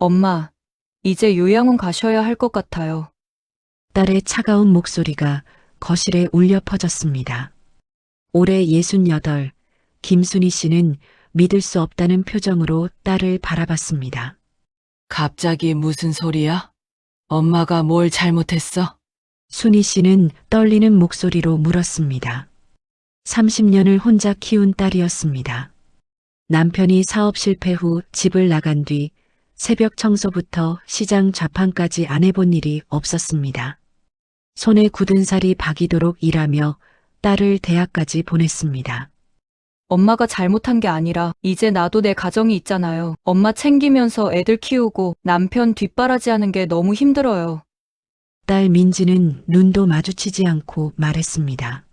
엄마, 이제 요양원 가셔야 할 것 같아요. 딸의 차가운 목소리가 거실에 울려 퍼졌습니다. 올해 68, 김순희 씨는 믿을 수 없다는 표정으로 딸을 바라봤습니다. 갑자기 무슨 소리야? 엄마가 뭘 잘못했어? 순희 씨는 떨리는 목소리로 물었습니다. 30년을 혼자 키운 딸이었습니다. 남편이 사업 실패 후 집을 나간 뒤 새벽 청소부터 시장 좌판까지 안 해본 일이 없었습니다. 손에 굳은 살이 박이도록 일하며 딸을 대학까지 보냈습니다. 엄마가 잘못한 게 아니라 이제 나도 내 가정이 있잖아요. 엄마 챙기면서 애들 키우고 남편 뒷바라지하는 게 너무 힘들어요. 딸 민지는 눈도 마주치지 않고 말했습니다.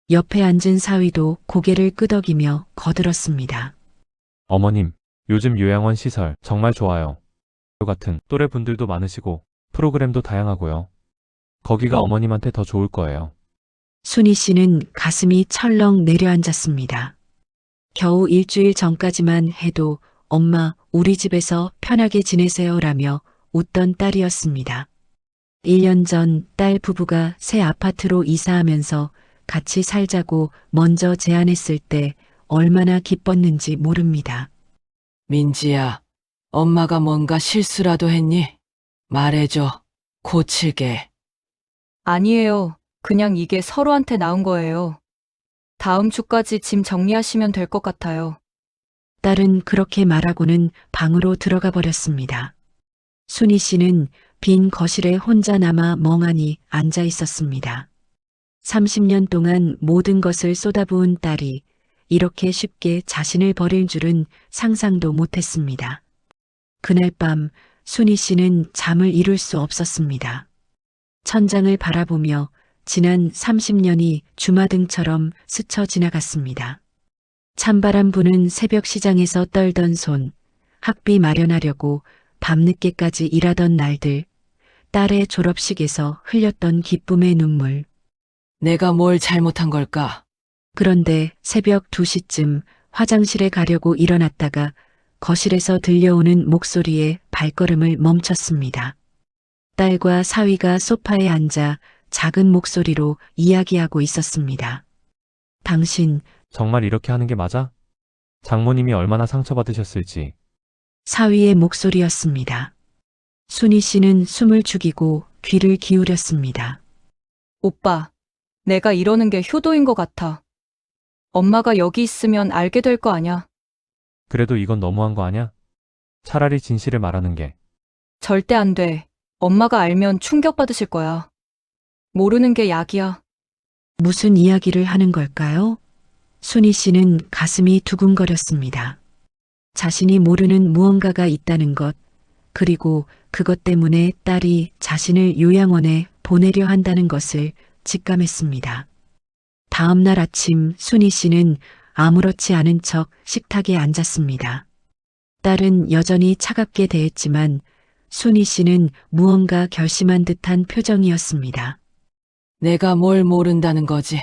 옆에 앉은 사위도 고개를 끄덕이며 거들었습니다. 어머님, 요즘 요양원 시설 정말 좋아요. 같은 또래 분들도 많으시고 프로그램도 다양하고요. 거기가 어머님한테 더 좋을 거예요. 순희 씨는 가슴이 철렁 내려앉았습니다. 겨우 일주일 전까지만 해도 엄마, 우리 집에서 편하게 지내세요라며 웃던 딸이었습니다. 1년 전 딸 부부가 새 아파트로 이사하면서 같이 살자고 먼저 제안했을 때 얼마나 기뻤는지 모릅니다. 민지야, 엄마가 뭔가 실수라도 했니? 말해줘. 고칠게. 아니에요. 그냥 이게 서로한테 나은 거예요. 다음 주까지 짐 정리하시면 될 것 같아요. 딸은 그렇게 말하고는 방으로 들어가 버렸습니다. 순희 씨는 빈 거실에 혼자 남아 멍하니 앉아 있었습니다. 30년 동안 모든 것을 쏟아부은 딸이 이렇게 쉽게 자신을 버릴 줄은 상상도 못했습니다. 그날 밤 순희 씨는 잠을 이룰 수 없었습니다. 천장을 바라보며 지난 30년이 주마등처럼 스쳐 지나갔습니다. 찬바람 부는 새벽 시장에서 떨던 손, 학비 마련하려고 밤늦게까지 일하던 날들, 딸의 졸업식에서 흘렸던 기쁨의 눈물. 내가 뭘 잘못한 걸까? 그런데 새벽 2시쯤 화장실에 가려고 일어났다가 거실에서 들려오는 목소리에 발걸음을 멈췄습니다. 딸과 사위가 소파에 앉아 작은 목소리로 이야기하고 있었습니다. 당신, 정말 이렇게 하는 게 맞아? 장모님이 얼마나 상처받으셨을지. 사위의 목소리였습니다. 순희 씨는 숨을 죽이고 귀를 기울였습니다. 오빠, 내가 이러는 게 효도인 것 같아. 엄마가 여기 있으면 알게 될 거 아냐. 그래도 이건 너무한 거 아냐? 차라리 진실을 말하는 게. 절대 안 돼. 엄마가 알면 충격받으실 거야. 모르는 게 약이야. 무슨 이야기를 하는 걸까요? 순희 씨는 가슴이 두근거렸습니다. 자신이 모르는 무언가가 있다는 것, 그리고 그것 때문에 딸이 자신을 요양원에 보내려 한다는 것을 직감했습니다. 다음 날 아침 순희 씨는 아무렇지 않은 척 식탁에 앉았습니다. 딸은 여전히 차갑게 대했지만 순희 씨는 무언가 결심한 듯한 표정이었습니다. 내가 뭘 모른다는 거지.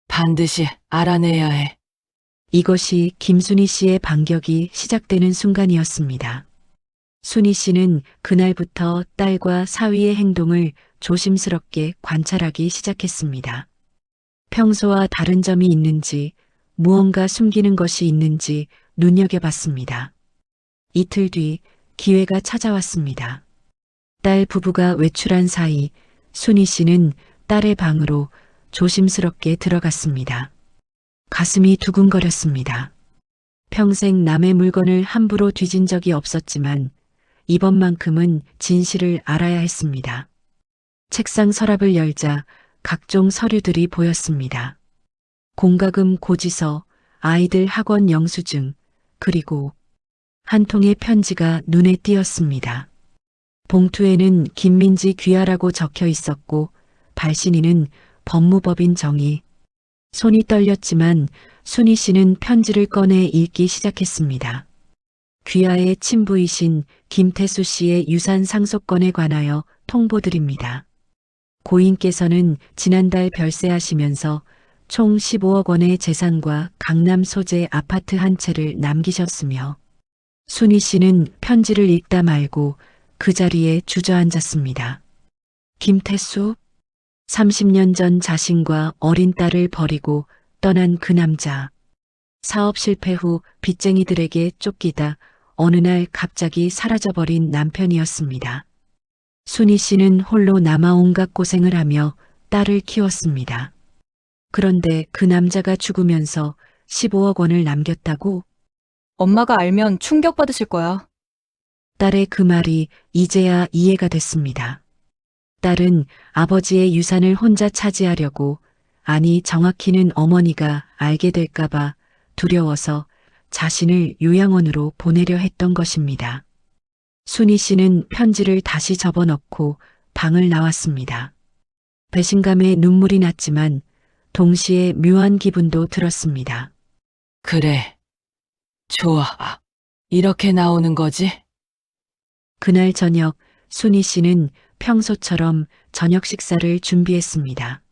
반드시 알아내야 해. 이것이 김순희 씨의 반격이 시작되는 순간이었습니다. 순희 씨는 그날부터 딸과 사위의 행동을 조심스럽게 관찰하기 시작했습니다. 평소와 다른 점이 있는지, 무언가 숨기는 것이 있는지 눈여겨봤습니다. 이틀 뒤 기회가 찾아왔습니다. 딸 부부가 외출한 사이 순희 씨는 딸의 방으로 조심스럽게 들어갔습니다. 가슴이 두근거렸습니다. 평생 남의 물건을 함부로 뒤진 적이 없었지만 이번만큼은 진실을 알아야 했습니다. 책상 서랍을 열자 각종 서류들이 보였습니다. 공과금 고지서, 아이들 학원 영수증, 그리고 한 통의 편지가 눈에 띄었습니다. 봉투에는 김민지 귀하라고 적혀 있었고 발신인은 법무법인 정희. 손이 떨렸지만 순희 씨는 편지를 꺼내 읽기 시작했습니다. 귀하의 친부이신 김태수 씨의 유산 상속권에 관하여 통보드립니다. 고인께서는 지난달 별세하시면서 총 15억 원의 재산과 강남 소재 아파트 한 채를 남기셨으며 순희 씨는 편지를 읽다 말고 그 자리에 주저앉았습니다. 김태수? 30년 전 자신과 어린 딸을 버리고 떠난 그 남자. 사업 실패 후 빚쟁이들에게 쫓기다 어느 날 갑자기 사라져버린 남편이었습니다. 순희 씨는 홀로 남아 온갖 고생을 하며 딸을 키웠습니다. 그런데 그 남자가 죽으면서 15억 원을 남겼다고? 엄마가 알면 충격받으실 거야. 딸의 그 말이 이제야 이해가 됐습니다. 딸은 아버지의 유산을 혼자 차지하려고, 아니 정확히는 어머니가 알게 될까봐 두려워서 자신을 요양원으로 보내려 했던 것입니다. 순희 씨는 편지를 다시 접어넣고 방을 나왔습니다. 배신감에 눈물이 났지만 동시에 묘한 기분도 들었습니다. 그래. 좋아. 이렇게 나오는 거지? 그날 저녁 순희 씨는 평소처럼 저녁 식사를 준비했습니다.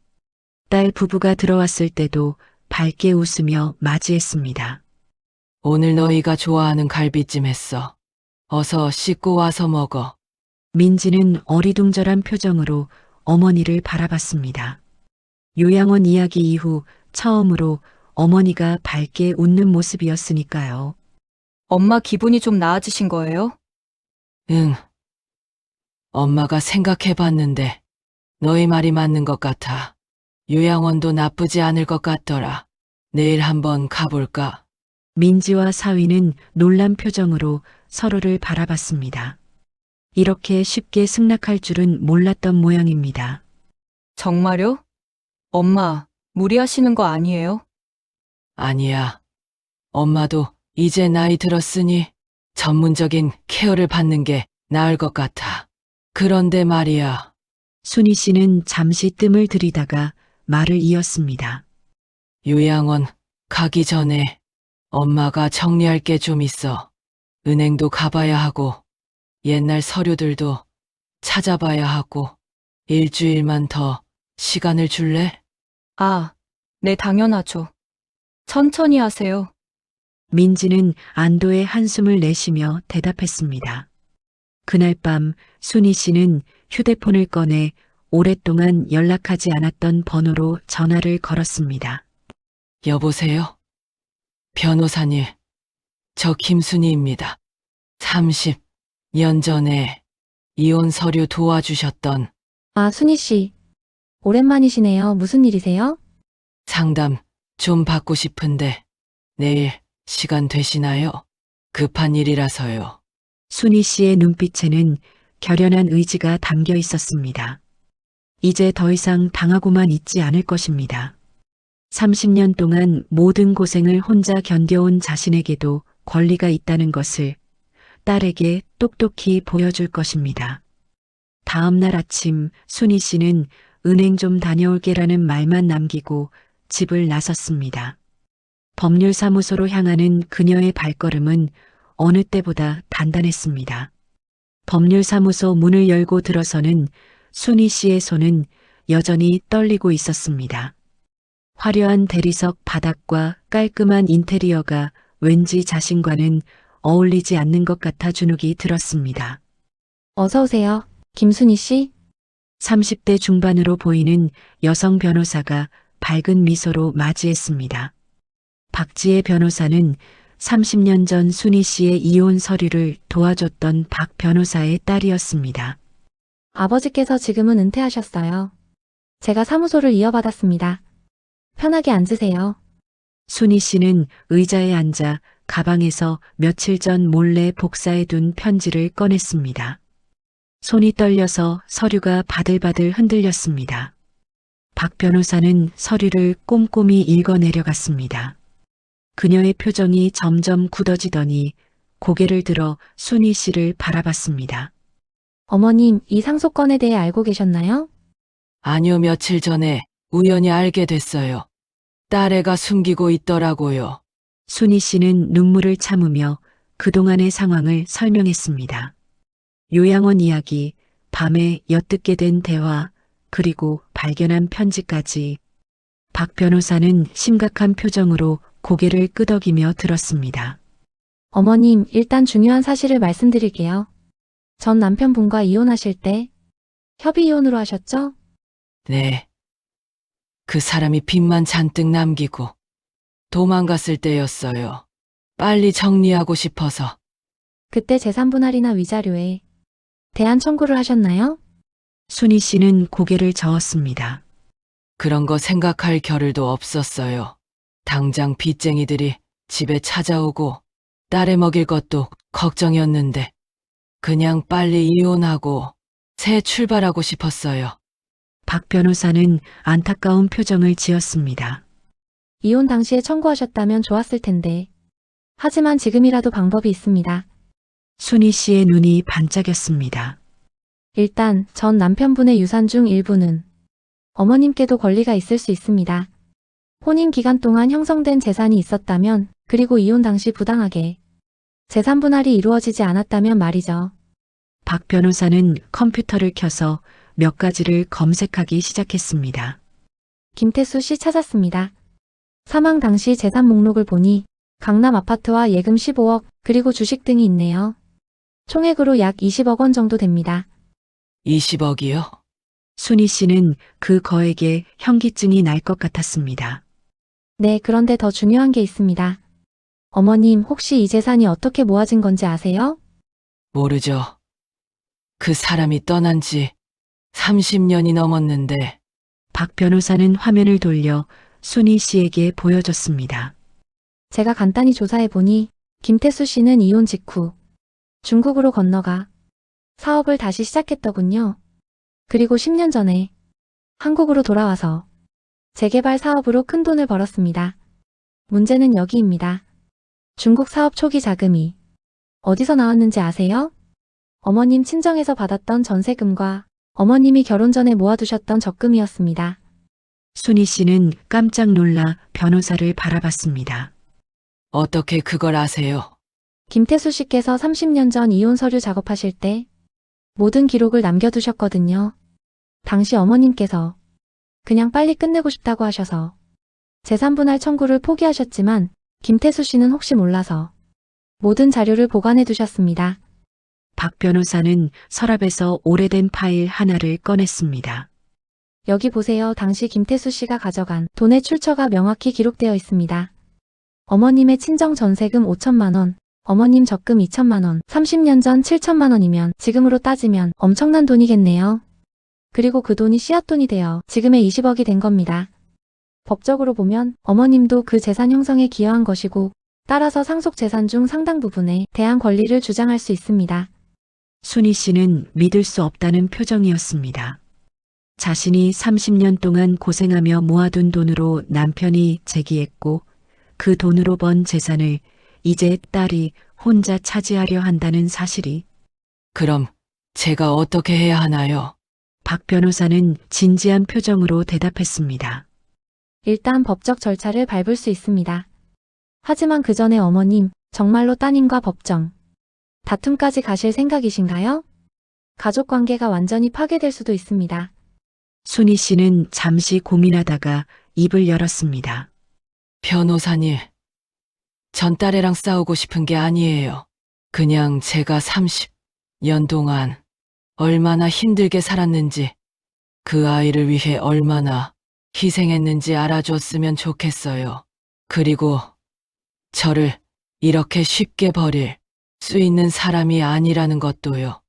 딸 부부가 들어왔을 때도 밝게 웃으며 맞이했습니다. 오늘 너희가 좋아하는 갈비찜 했어. 어서 씻고 와서 먹어. 민지는 어리둥절한 표정으로 어머니를 바라봤습니다. 요양원 이야기 이후 처음으로 어머니가 밝게 웃는 모습이었으니까요. 엄마 기분이 좀 나아지신 거예요? 응. 엄마가 생각해봤는데 너희 말이 맞는 것 같아. 요양원도 나쁘지 않을 것 같더라. 내일 한번 가볼까? 민지와 사위는 놀란 표정으로 서로를 바라봤습니다. 이렇게 쉽게 승낙할 줄은 몰랐던 모양입니다. 정말요? 엄마, 무리하시는 거 아니에요? 아니야. 엄마도 이제 나이 들었으니 전문적인 케어를 받는 게 나을 것 같아. 그런데 말이야. 순희 씨는 잠시 뜸을 들이다가 말을 이었습니다. 요양원 가기 전에 엄마가 정리할 게 좀 있어. 은행도 가봐야 하고 옛날 서류들도 찾아봐야 하고 일주일만 더 시간을 줄래? 아, 네, 당연하죠. 천천히 하세요. 민지는 안도의 한숨을 내쉬며 대답했습니다. 그날 밤 순희 씨는 휴대폰을 꺼내 오랫동안 연락하지 않았던 번호로 전화를 걸었습니다. 여보세요? 변호사님, 저 김순희입니다. 30년 전에 이혼 서류 도와주셨던 아, 순희 씨. 오랜만이시네요. 무슨 일이세요? 상담 좀 받고 싶은데 내일 시간 되시나요? 급한 일이라서요. 순희 씨의 눈빛에는 결연한 의지가 담겨 있었습니다. 이제 더 이상 당하고만 있지 않을 것입니다. 30년 동안 모든 고생을 혼자 견뎌온 자신에게도 권리가 있다는 것을 딸에게 똑똑히 보여줄 것입니다. 다음 날 아침 순희 씨는 은행 좀 다녀올게라는 말만 남기고 집을 나섰습니다. 법률사무소로 향하는 그녀의 발걸음은 어느 때보다 단단했습니다. 법률사무소 문을 열고 들어서는 순희 씨의 손은 여전히 떨리고 있었습니다. 화려한 대리석 바닥과 깔끔한 인테리어가 왠지 자신과는 어울리지 않는 것 같아 주눅이 들었습니다. 어서 오세요. 김순희 씨. 30대 중반으로 보이는 여성 변호사가 밝은 미소로 맞이했습니다. 박지혜 변호사는 30년 전 순희 씨의 이혼 서류를 도와줬던 박 변호사의 딸이었습니다. 아버지께서 지금은 은퇴하셨어요. 제가 사무소를 이어받았습니다. 편하게 앉으세요. 순희 씨는 의자에 앉아 가방에서 며칠 전 몰래 복사해둔 편지를 꺼냈습니다. 손이 떨려서 서류가 바들바들 흔들렸습니다. 박 변호사는 서류를 꼼꼼히 읽어내려갔습니다. 그녀의 표정이 점점 굳어지더니 고개를 들어 순희 씨를 바라봤습니다. 어머님, 이 상속건에 대해 알고 계셨나요? 아니요, 며칠 전에 우연히 알게 됐어요. 딸애가 숨기고 있더라고요. 순희 씨는 눈물을 참으며 그동안의 상황을 설명했습니다. 요양원 이야기, 밤에 엿듣게 된 대화, 그리고 발견한 편지까지. 박 변호사는 심각한 표정으로 고개를 끄덕이며 들었습니다. 어머님, 일단 중요한 사실을 말씀드릴게요. 전 남편분과 이혼하실 때 협의 이혼으로 하셨죠? 네. 그 사람이 빚만 잔뜩 남기고 도망갔을 때였어요. 빨리 정리하고 싶어서. 그때 재산 분할이나 위자료에 대한 청구를 하셨나요? 순희 씨는 고개를 저었습니다. 그런 거 생각할 겨를도 없었어요. 당장 빚쟁이들이 집에 찾아오고 딸에 먹일 것도 걱정이었는데 그냥 빨리 이혼하고 새 출발하고 싶었어요. 박 변호사는 안타까운 표정을 지었습니다. 이혼 당시에 청구하셨다면 좋았을 텐데. 하지만 지금이라도 방법이 있습니다. 순희 씨의 눈이 반짝였습니다. 일단 전 남편분의 유산 중 일부는 어머님께도 권리가 있을 수 있습니다. 혼인 기간 동안 형성된 재산이 있었다면, 그리고 이혼 당시 부당하게 재산 분할이 이루어지지 않았다면 말이죠. 박 변호사는 컴퓨터를 켜서 몇 가지를 검색하기 시작했습니다. 김태수 씨 찾았습니다. 사망 당시 재산 목록을 보니 강남 아파트와 예금 15억, 그리고 주식 등이 있네요. 총액으로 약 20억 원 정도 됩니다. 20억이요? 순희 씨는 그 거액에 현기증이 날 것 같았습니다. 네, 그런데 더 중요한 게 있습니다. 어머님, 혹시 이 재산이 어떻게 모아진 건지 아세요? 모르죠. 그 사람이 떠난 지 30년이 넘었는데 박 변호사는 화면을 돌려 순희 씨에게 보여줬습니다. 제가 간단히 조사해 보니 김태수 씨는 이혼 직후 중국으로 건너가 사업을 다시 시작했더군요. 그리고 10년 전에 한국으로 돌아와서 재개발 사업으로 큰 돈을 벌었습니다. 문제는 여기입니다. 중국 사업 초기 자금이 어디서 나왔는지 아세요? 어머님 친정에서 받았던 전세금과 어머님이 결혼 전에 모아두셨던 적금이었습니다. 순희 씨는 깜짝 놀라 변호사를 바라봤습니다. 어떻게 그걸 아세요? 김태수 씨께서 30년 전 이혼 서류 작업하실 때 모든 기록을 남겨두셨거든요. 당시 어머님께서 그냥 빨리 끝내고 싶다고 하셔서 재산 분할 청구를 포기하셨지만 김태수 씨는 혹시 몰라서 모든 자료를 보관해 두셨습니다. 박 변호사는 서랍에서 오래된 파일 하나를 꺼냈습니다. 여기 보세요. 당시 김태수 씨가 가져간 돈의 출처가 명확히 기록되어 있습니다. 어머님의 친정 전세금 5천만 원, 어머님 적금 2천만 원, 30년 전 7천만 원이면 지금으로 따지면 엄청난 돈이겠네요. 그리고 그 돈이 씨앗돈이 되어 지금의 20억이 된 겁니다. 법적으로 보면 어머님도 그 재산 형성에 기여한 것이고, 따라서 상속 재산 중 상당 부분에 대한 권리를 주장할 수 있습니다. 순희 씨는 믿을 수 없다는 표정이었습니다. 자신이 30년 동안 고생하며 모아둔 돈으로 남편이 재기했고, 그 돈으로 번 재산을 이제 딸이 혼자 차지하려 한다는 사실이. 그럼 제가 어떻게 해야 하나요? 박 변호사는 진지한 표정으로 대답했습니다. 일단 법적 절차를 밟을 수 있습니다. 하지만 그 전에 어머님, 정말로 따님과 법정 다툼까지 가실 생각이신가요? 가족 관계가 완전히 파괴될 수도 있습니다. 순희 씨는 잠시 고민하다가 입을 열었습니다. 변호사님, 전 딸애랑 싸우고 싶은 게 아니에요. 그냥 제가 30년 동안 얼마나 힘들게 살았는지, 그 아이를 위해 얼마나 희생했는지 알아줬으면 좋겠어요. 그리고 저를 이렇게 쉽게 버릴 수 있는 사람이 아니라는 것도요.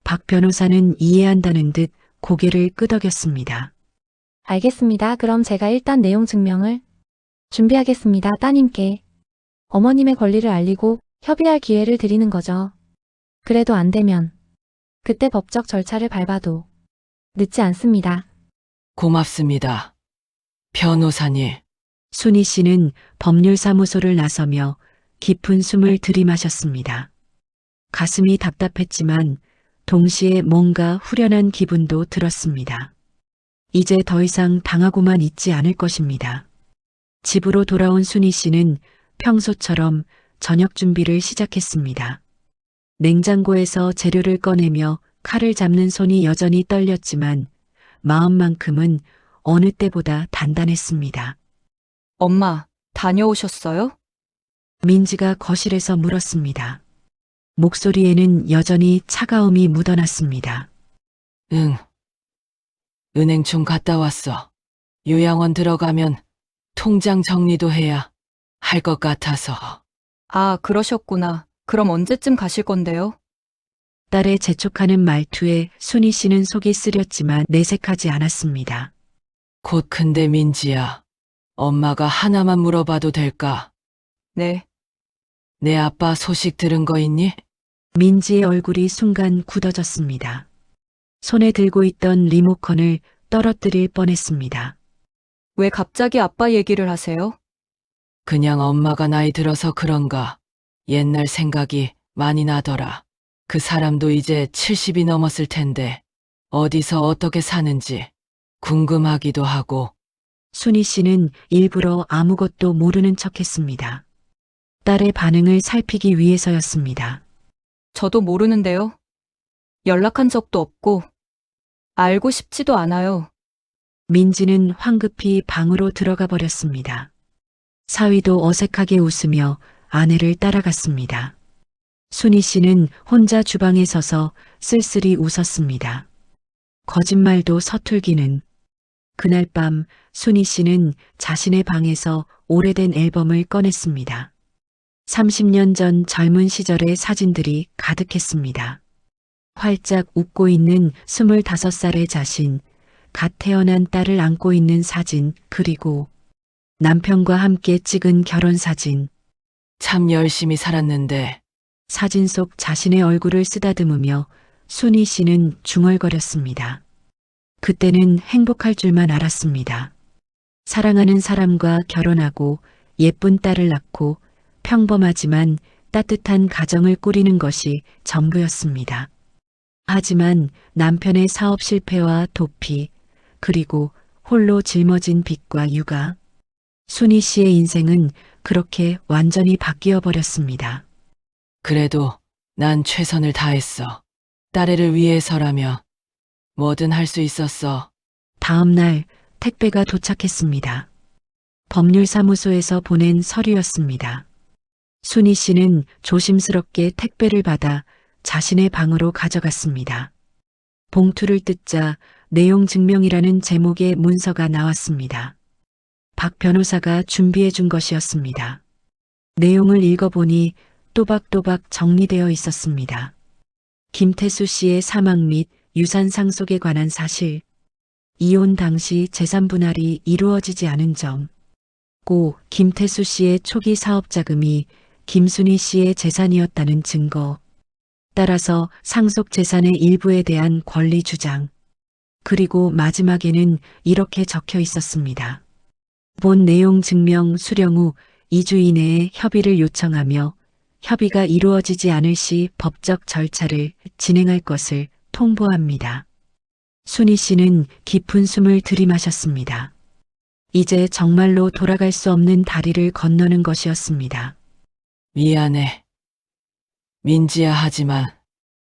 박 변호사는 이해한다는 듯 고개를 끄덕였습니다. 알겠습니다. 그럼 제가 일단 내용 증명을 준비하겠습니다. 따님께 어머님의 권리를 알리고 협의할 기회를 드리는 거죠. 그래도 안 되면 그때 법적 절차를 밟아도 늦지 않습니다. 고맙습니다. 변호사님. 순희 씨는 법률사무소를 나서며 깊은 숨을 들이마셨습니다. 가슴이 답답했지만 동시에 뭔가 후련한 기분도 들었습니다. 이제 더 이상 당하고만 있지 않을 것입니다. 집으로 돌아온 순희 씨는 평소처럼 저녁 준비를 시작했습니다. 냉장고에서 재료를 꺼내며 칼을 잡는 손이 여전히 떨렸지만 마음만큼은 어느 때보다 단단했습니다. 엄마, 다녀오셨어요? 민지가 거실에서 물었습니다. 목소리에는 여전히 차가움이 묻어났습니다. 응. 은행 좀 갔다 왔어. 요양원 들어가면 통장 정리도 해야 할 것 같아서. 아, 그러셨구나. 그럼 언제쯤 가실 건데요? 딸의 재촉하는 말투에 순희 씨는 속이 쓰렸지만 내색하지 않았습니다. 곧 근데 민지야. 엄마가 하나만 물어봐도 될까? 네. 내 아빠 소식 들은 거 있니? 민지의 얼굴이 순간 굳어졌습니다. 손에 들고 있던 리모컨을 떨어뜨릴 뻔했습니다. 왜 갑자기 아빠 얘기를 하세요? 그냥 엄마가 나이 들어서 그런가. 옛날 생각이 많이 나더라. 그 사람도 이제 70이 넘었을 텐데 어디서 어떻게 사는지 궁금하기도 하고. 순희 씨는 일부러 아무것도 모르는 척했습니다. 딸의 반응을 살피기 위해서였습니다. 저도 모르는데요. 연락한 적도 없고, 알고 싶지도 않아요. 민지는 황급히 방으로 들어가 버렸습니다. 사위도 어색하게 웃으며 아내를 따라갔습니다. 순희 씨는 혼자 주방에 서서 쓸쓸히 웃었습니다. 거짓말도 서툴기는. 그날 밤 순희 씨는 자신의 방에서 오래된 앨범을 꺼냈습니다. 30년 전 젊은 시절의 사진들이 가득했습니다. 활짝 웃고 있는 25살의 자신, 갓 태어난 딸을 안고 있는 사진, 그리고 남편과 함께 찍은 결혼 사진. 참 열심히 살았는데 사진 속 자신의 얼굴을 쓰다듬으며 순희 씨는 중얼거렸습니다. 그때는 행복할 줄만 알았습니다. 사랑하는 사람과 결혼하고 예쁜 딸을 낳고 평범하지만 따뜻한 가정을 꾸리는 것이 전부였습니다. 하지만 남편의 사업 실패와 도피, 그리고 홀로 짊어진 빚과 육아, 순희 씨의 인생은 그렇게 완전히 바뀌어 버렸습니다. 그래도 난 최선을 다했어. 딸애를 위해서라면 뭐든 할 수 있었어. 다음 날 택배가 도착했습니다. 법률사무소에서 보낸 서류였습니다. 순희 씨는 조심스럽게 택배를 받아 자신의 방으로 가져갔습니다. 봉투를 뜯자 내용 증명이라는 제목의 문서가 나왔습니다. 박 변호사가 준비해 준 것이었습니다. 내용을 읽어보니 또박또박 정리되어 있었습니다. 김태수 씨의 사망 및 유산 상속에 관한 사실, 이혼 당시 재산 분할이 이루어지지 않은 점, 고 김태수 씨의 초기 사업 자금이 김순희 씨의 재산이었다는 증거, 따라서 상속 재산의 일부에 대한 권리 주장, 그리고 마지막에는 이렇게 적혀 있었습니다. 본 내용 증명 수령 후 2주 이내에 협의를 요청하며 협의가 이루어지지 않을 시 법적 절차를 진행할 것을 통보합니다. 순희 씨는 깊은 숨을 들이마셨습니다. 이제 정말로 돌아갈 수 없는 다리를 건너는 것이었습니다. 미안해. 민지야 하지만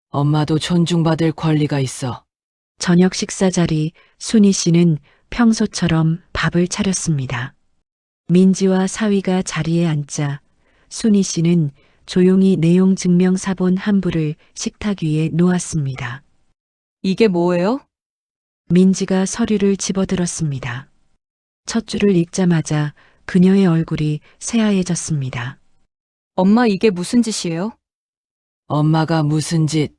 엄마도 존중받을 권리가 있어. 저녁 식사 자리 순희 씨는 평소처럼 밥을 차렸습니다. 민지와 사위가 자리에 앉자 순희 씨는 조용히 내용 증명 사본 한 부를 식탁 위에 놓았습니다. 이게 뭐예요? 민지가 서류를 집어들었습니다. 첫 줄을 읽자마자 그녀의 얼굴이 새하얘졌습니다. 엄마 이게 무슨 짓이에요? 엄마가 무슨 짓,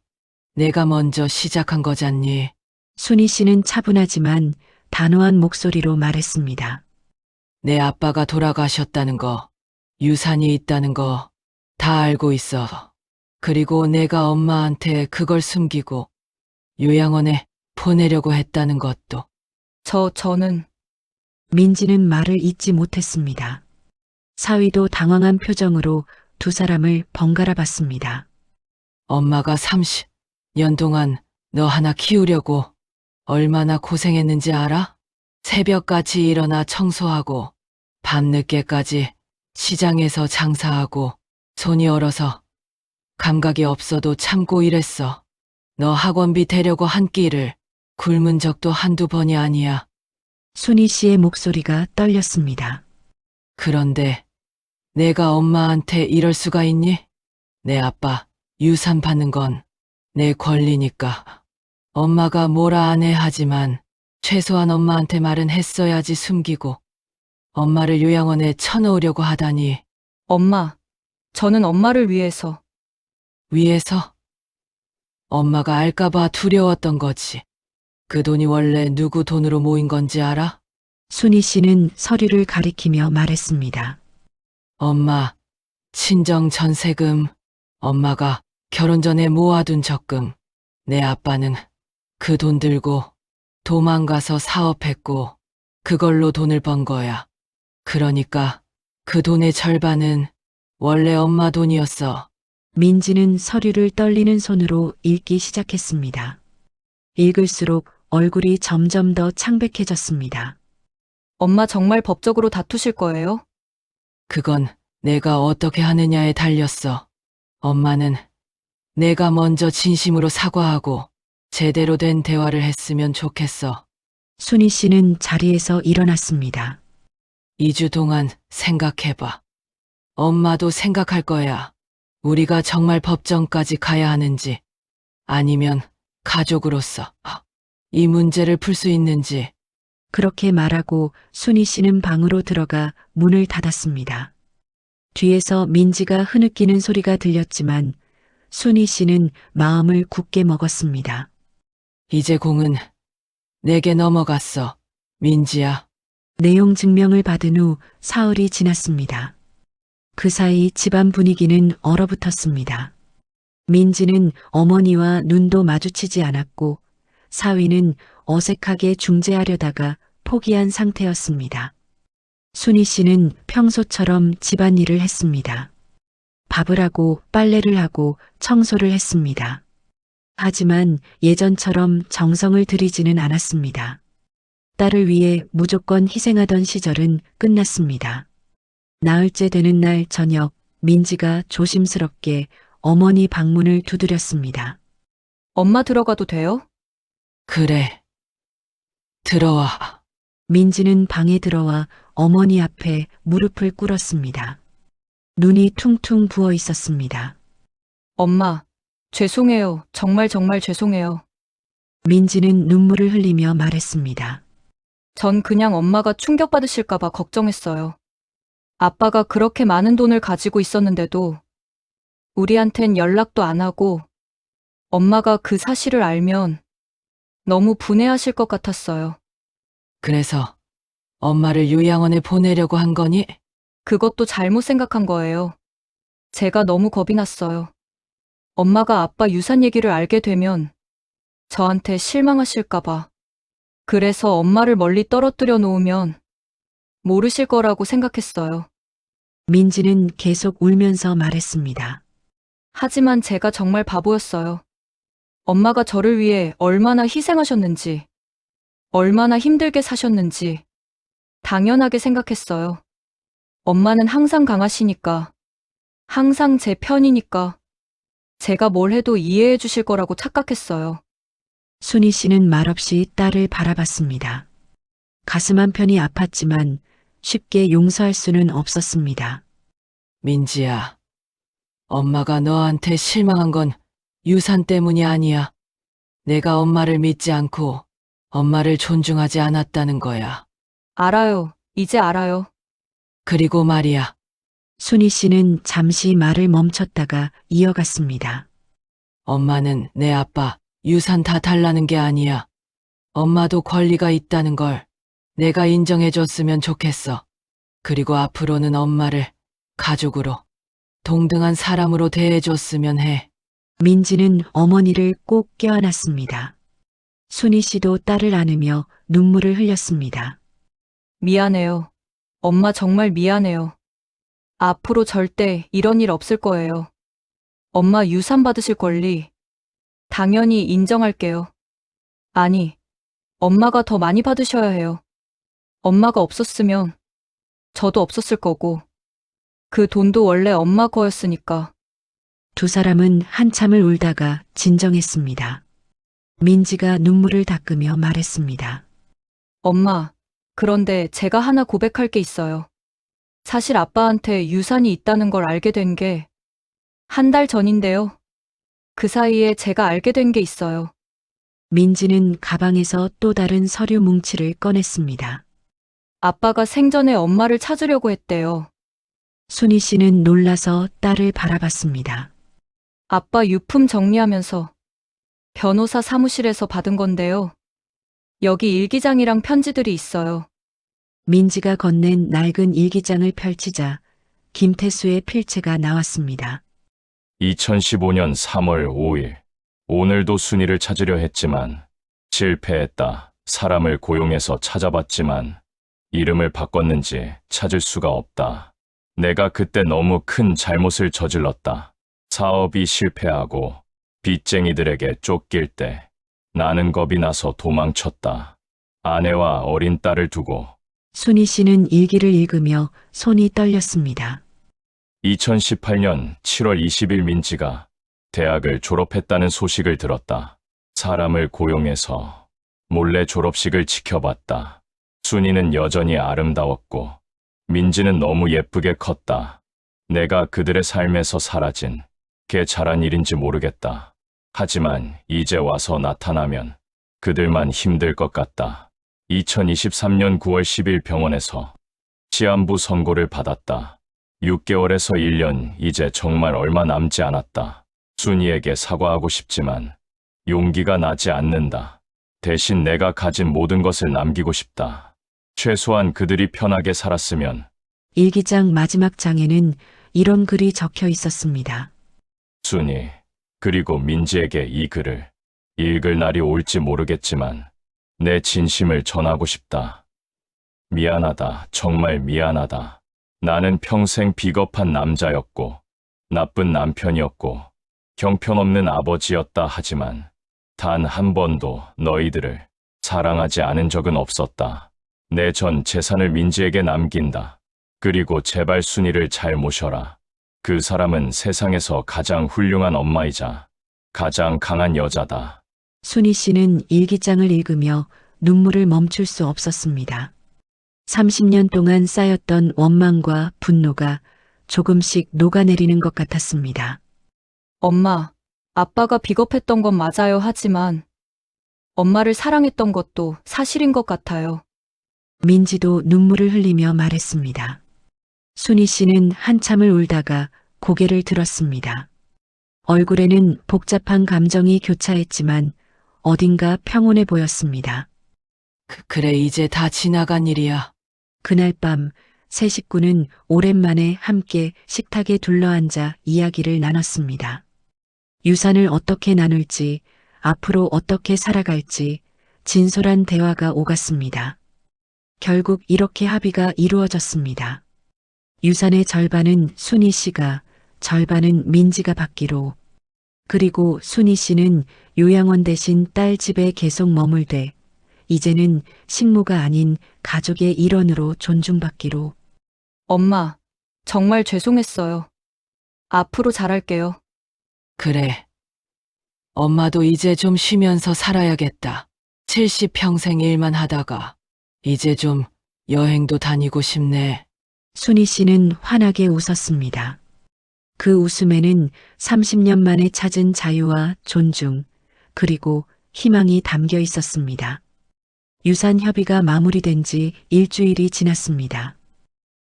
내가 먼저 시작한 거잖니. 순희 씨는 차분하지만 단호한 목소리로 말했습니다. 내 아빠가 돌아가셨다는 거, 유산이 있다는 거 다 알고 있어. 그리고 내가 엄마한테 그걸 숨기고 요양원에 보내려고 했다는 것도. 저는 민지는 말을 잇지 못했습니다. 사위도 당황한 표정으로 두 사람을 번갈아 봤습니다. 엄마가 30년 동안 너 하나 키우려고 얼마나 고생했는지 알아? 새벽같이 일어나 청소하고 밤늦게까지 시장에서 장사하고 손이 얼어서 감각이 없어도 참고 일했어. 너 학원비 대려고 한 끼를 굶은 적도 한두 번이 아니야. 순희 씨의 목소리가 떨렸습니다. 그런데 내가 엄마한테 이럴 수가 있니? 내 아빠 유산 받는 건 내 권리니까. 엄마가 뭐라 안 해 하지만 최소한 엄마한테 말은 했어야지 숨기고 엄마를 요양원에 쳐넣으려고 하다니. 엄마, 저는 엄마를 위해서. 위해서? 엄마가 알까봐 두려웠던 거지. 그 돈이 원래 누구 돈으로 모인 건지 알아? 순희 씨는 서류를 가리키며 말했습니다. 엄마, 친정 전세금, 엄마가 결혼 전에 모아둔 적금. 내 아빠는 그 돈 들고 도망가서 사업했고 그걸로 돈을 번 거야. 그러니까 그 돈의 절반은 원래 엄마 돈이었어. 민지는 서류를 떨리는 손으로 읽기 시작했습니다. 읽을수록 얼굴이 점점 더 창백해졌습니다. 엄마 정말 법적으로 다투실 거예요? 그건 내가 어떻게 하느냐에 달렸어. 엄마는 내가 먼저 진심으로 사과하고 제대로 된 대화를 했으면 좋겠어. 순희 씨는 자리에서 일어났습니다. 2주 동안 생각해봐. 엄마도 생각할 거야. 우리가 정말 법정까지 가야 하는지, 아니면 가족으로서 이 문제를 풀 수 있는지. 그렇게 말하고 순희 씨는 방으로 들어가 문을 닫았습니다. 뒤에서 민지가 흐느끼는 소리가 들렸지만 순희 씨는 마음을 굳게 먹었습니다. 이제 공은 내게 넘어갔어. 민지야. 내용 증명을 받은 후 사흘이 지났습니다. 그 사이 집안 분위기는 얼어붙었습니다. 민지는 어머니와 눈도 마주치지 않았고 사위는 어색하게 중재하려다가 포기한 상태였습니다. 순희 씨는 평소처럼 집안일을 했습니다. 밥을 하고 빨래를 하고 청소를 했습니다. 하지만 예전처럼 정성을 들이지는 않았습니다. 딸을 위해 무조건 희생하던 시절은 끝났습니다. 나흘째 되는 날 저녁, 민지가 조심스럽게 어머니 방문을 두드렸습니다. 엄마 들어가도 돼요? 그래. 들어와. 민지는 방에 들어와 어머니 앞에 무릎을 꿇었습니다. 눈이 퉁퉁 부어 있었습니다. 엄마, 죄송해요. 정말 정말 죄송해요. 민지는 눈물을 흘리며 말했습니다. 전 그냥 엄마가 충격받으실까봐 걱정했어요. 아빠가 그렇게 많은 돈을 가지고 있었는데도 우리한텐 연락도 안 하고 엄마가 그 사실을 알면 너무 분해하실 것 같았어요. 그래서 엄마를 요양원에 보내려고 한 거니? 그것도 잘못 생각한 거예요. 제가 너무 겁이 났어요. 엄마가 아빠 유산 얘기를 알게 되면 저한테 실망하실까봐. 그래서 엄마를 멀리 떨어뜨려 놓으면 모르실 거라고 생각했어요. 민지는 계속 울면서 말했습니다. 하지만 제가 정말 바보였어요. 엄마가 저를 위해 얼마나 희생하셨는지, 얼마나 힘들게 사셨는지 당연하게 생각했어요. 엄마는 항상 강하시니까, 항상 제 편이니까 제가 뭘 해도 이해해 주실 거라고 착각했어요. 순희 씨는 말없이 딸을 바라봤습니다. 가슴 한편이 아팠지만 쉽게 용서할 수는 없었습니다. 민지야. 엄마가 너한테 실망한 건 유산 때문이 아니야. 내가 엄마를 믿지 않고 엄마를 존중하지 않았다는 거야. 알아요. 이제 알아요. 그리고 말이야. 순희 씨는 잠시 말을 멈췄다가 이어갔습니다. 엄마는 내 아빠 유산 다 달라는 게 아니야. 엄마도 권리가 있다는 걸 내가 인정해줬으면 좋겠어. 그리고 앞으로는 엄마를 가족으로 동등한 사람으로 대해줬으면 해. 민지는 어머니를 꼭 껴안았습니다. 순희 씨도 딸을 안으며 눈물을 흘렸습니다. 미안해요. 엄마 정말 미안해요. 앞으로 절대 이런 일 없을 거예요. 엄마 유산 받으실 권리 당연히 인정할게요. 아니, 엄마가 더 많이 받으셔야 해요. 엄마가 없었으면 저도 없었을 거고 그 돈도 원래 엄마 거였으니까. 두 사람은 한참을 울다가 진정했습니다. 민지가 눈물을 닦으며 말했습니다. 엄마, 그런데 제가 하나 고백할 게 있어요. 사실 아빠한테 유산이 있다는 걸 알게 된 게 한 달 전인데요. 그 사이에 제가 알게 된 게 있어요. 민지는 가방에서 또 다른 서류 뭉치를 꺼냈습니다. 아빠가 생전에 엄마를 찾으려고 했대요. 순희 씨는 놀라서 딸을 바라봤습니다. 아빠 유품 정리하면서 변호사 사무실에서 받은 건데요. 여기 일기장이랑 편지들이 있어요. 민지가 건넨 낡은 일기장을 펼치자 김태수의 필체가 나왔습니다. 2015년 3월 5일. 오늘도 순이를 찾으려 했지만 실패했다. 사람을 고용해서 찾아봤지만 이름을 바꿨는지 찾을 수가 없다. 내가 그때 너무 큰 잘못을 저질렀다. 사업이 실패하고 빚쟁이들에게 쫓길 때 나는 겁이 나서 도망쳤다. 아내와 어린 딸을 두고. 순희 씨는 일기를 읽으며 손이 떨렸습니다. 2018년 7월 20일 민지가 대학을 졸업했다는 소식을 들었다. 사람을 고용해서 몰래 졸업식을 지켜봤다. 순이는 여전히 아름다웠고 민지는 너무 예쁘게 컸다. 내가 그들의 삶에서 사라진 게 잘한 일인지 모르겠다. 하지만 이제 와서 나타나면 그들만 힘들 것 같다. 2023년 9월 10일 병원에서 시한부 선고를 받았다. 6개월에서 1년, 이제 정말 얼마 남지 않았다. 순이에게 사과하고 싶지만 용기가 나지 않는다. 대신 내가 가진 모든 것을 남기고 싶다. 최소한 그들이 편하게 살았으면. 일기장 마지막 장에는 이런 글이 적혀 있었습니다. 순이, 그리고 민지에게 이 글을 읽을 날이 올지 모르겠지만 내 진심을 전하고 싶다. 미안하다. 정말 미안하다. 나는 평생 비겁한 남자였고 나쁜 남편이었고 형편없는 아버지였다. 하지만 단 한 번도 너희들을 사랑하지 않은 적은 없었다. 내 전 재산을 민지에게 남긴다. 그리고 제발 순이를 잘 모셔라. 그 사람은 세상에서 가장 훌륭한 엄마이자 가장 강한 여자다. 순희 씨는 일기장을 읽으며 눈물을 멈출 수 없었습니다. 30년 동안 쌓였던 원망과 분노가 조금씩 녹아내리는 것 같았습니다. 엄마, 아빠가 비겁했던 건 맞아요. 하지만 엄마를 사랑했던 것도 사실인 것 같아요. 민지도 눈물을 흘리며 말했습니다. 순희 씨는 한참을 울다가 고개를 들었습니다. 얼굴에는 복잡한 감정이 교차했지만 어딘가 평온해 보였습니다. 그래, 이제 다 지나간 일이야. 그날 밤 세 식구는 오랜만에 함께 식탁에 둘러앉아 이야기를 나눴습니다. 유산을 어떻게 나눌지, 앞으로 어떻게 살아갈지 진솔한 대화가 오갔습니다. 결국 이렇게 합의가 이루어졌습니다. 유산의 절반은 순희 씨가, 절반은 민지가 받기로. 그리고 순희 씨는 요양원 대신 딸 집에 계속 머물되 이제는 식모가 아닌 가족의 일원으로 존중받기로. 엄마, 정말 죄송했어요. 앞으로 잘할게요. 그래. 엄마도 이제 좀 쉬면서 살아야겠다. 70평생 일만 하다가 이제 좀 여행도 다니고 싶네. 순희 씨는 환하게 웃었습니다. 그 웃음에는 30년 만에 찾은 자유와 존중, 그리고 희망이 담겨 있었습니다. 유산 협의가 마무리된 지 일주일이 지났습니다.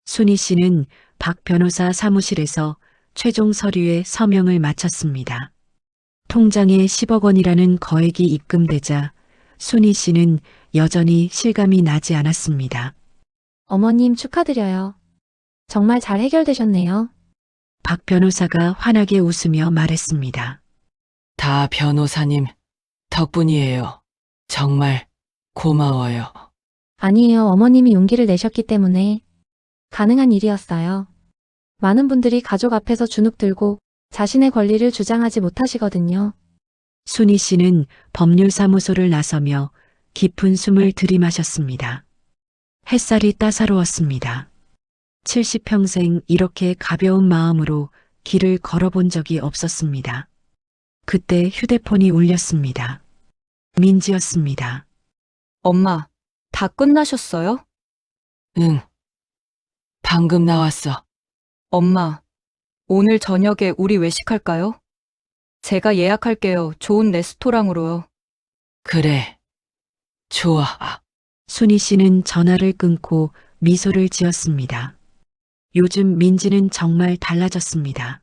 순희 씨는 박 변호사 사무실에서 최종 서류에 서명을 마쳤습니다. 통장에 10억 원이라는 거액이 입금되자 순희 씨는 여전히 실감이 나지 않았습니다. 어머님 축하드려요. 정말 잘 해결되셨네요. 박 변호사가 환하게 웃으며 말했습니다. 다 변호사님 덕분이에요. 정말 고마워요. 아니에요. 어머님이 용기를 내셨기 때문에 가능한 일이었어요. 많은 분들이 가족 앞에서 주눅 들고 자신의 권리를 주장하지 못하시거든요. 순희 씨는 법률사무소를 나서며 깊은 숨을 들이마셨습니다. 햇살이 따사로웠습니다. 70평생 이렇게 가벼운 마음으로 길을 걸어본 적이 없었습니다. 그때 휴대폰이 울렸습니다. 민지였습니다. 엄마, 다 끝나셨어요? 응. 방금 나왔어. 엄마, 오늘 저녁에 우리 외식할까요? 제가 예약할게요. 좋은 레스토랑으로요. 그래. 좋아. 순희 씨는 전화를 끊고 미소를 지었습니다. 요즘 민지는 정말 달라졌습니다.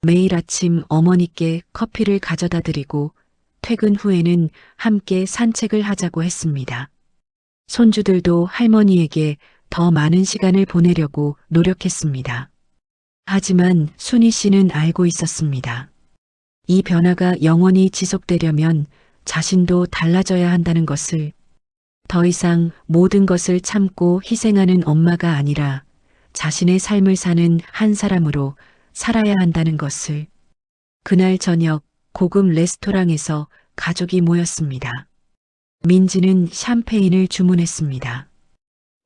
매일 아침 어머니께 커피를 가져다 드리고 퇴근 후에는 함께 산책을 하자고 했습니다. 손주들도 할머니에게 더 많은 시간을 보내려고 노력했습니다. 하지만 순희 씨는 알고 있었습니다. 이 변화가 영원히 지속되려면 자신도 달라져야 한다는 것을, 더 이상 모든 것을 참고 희생하는 엄마가 아니라 자신의 삶을 사는 한 사람으로 살아야 한다는 것을. 그날 저녁 고급 레스토랑에서 가족이 모였습니다. 민지는 샴페인을 주문했습니다.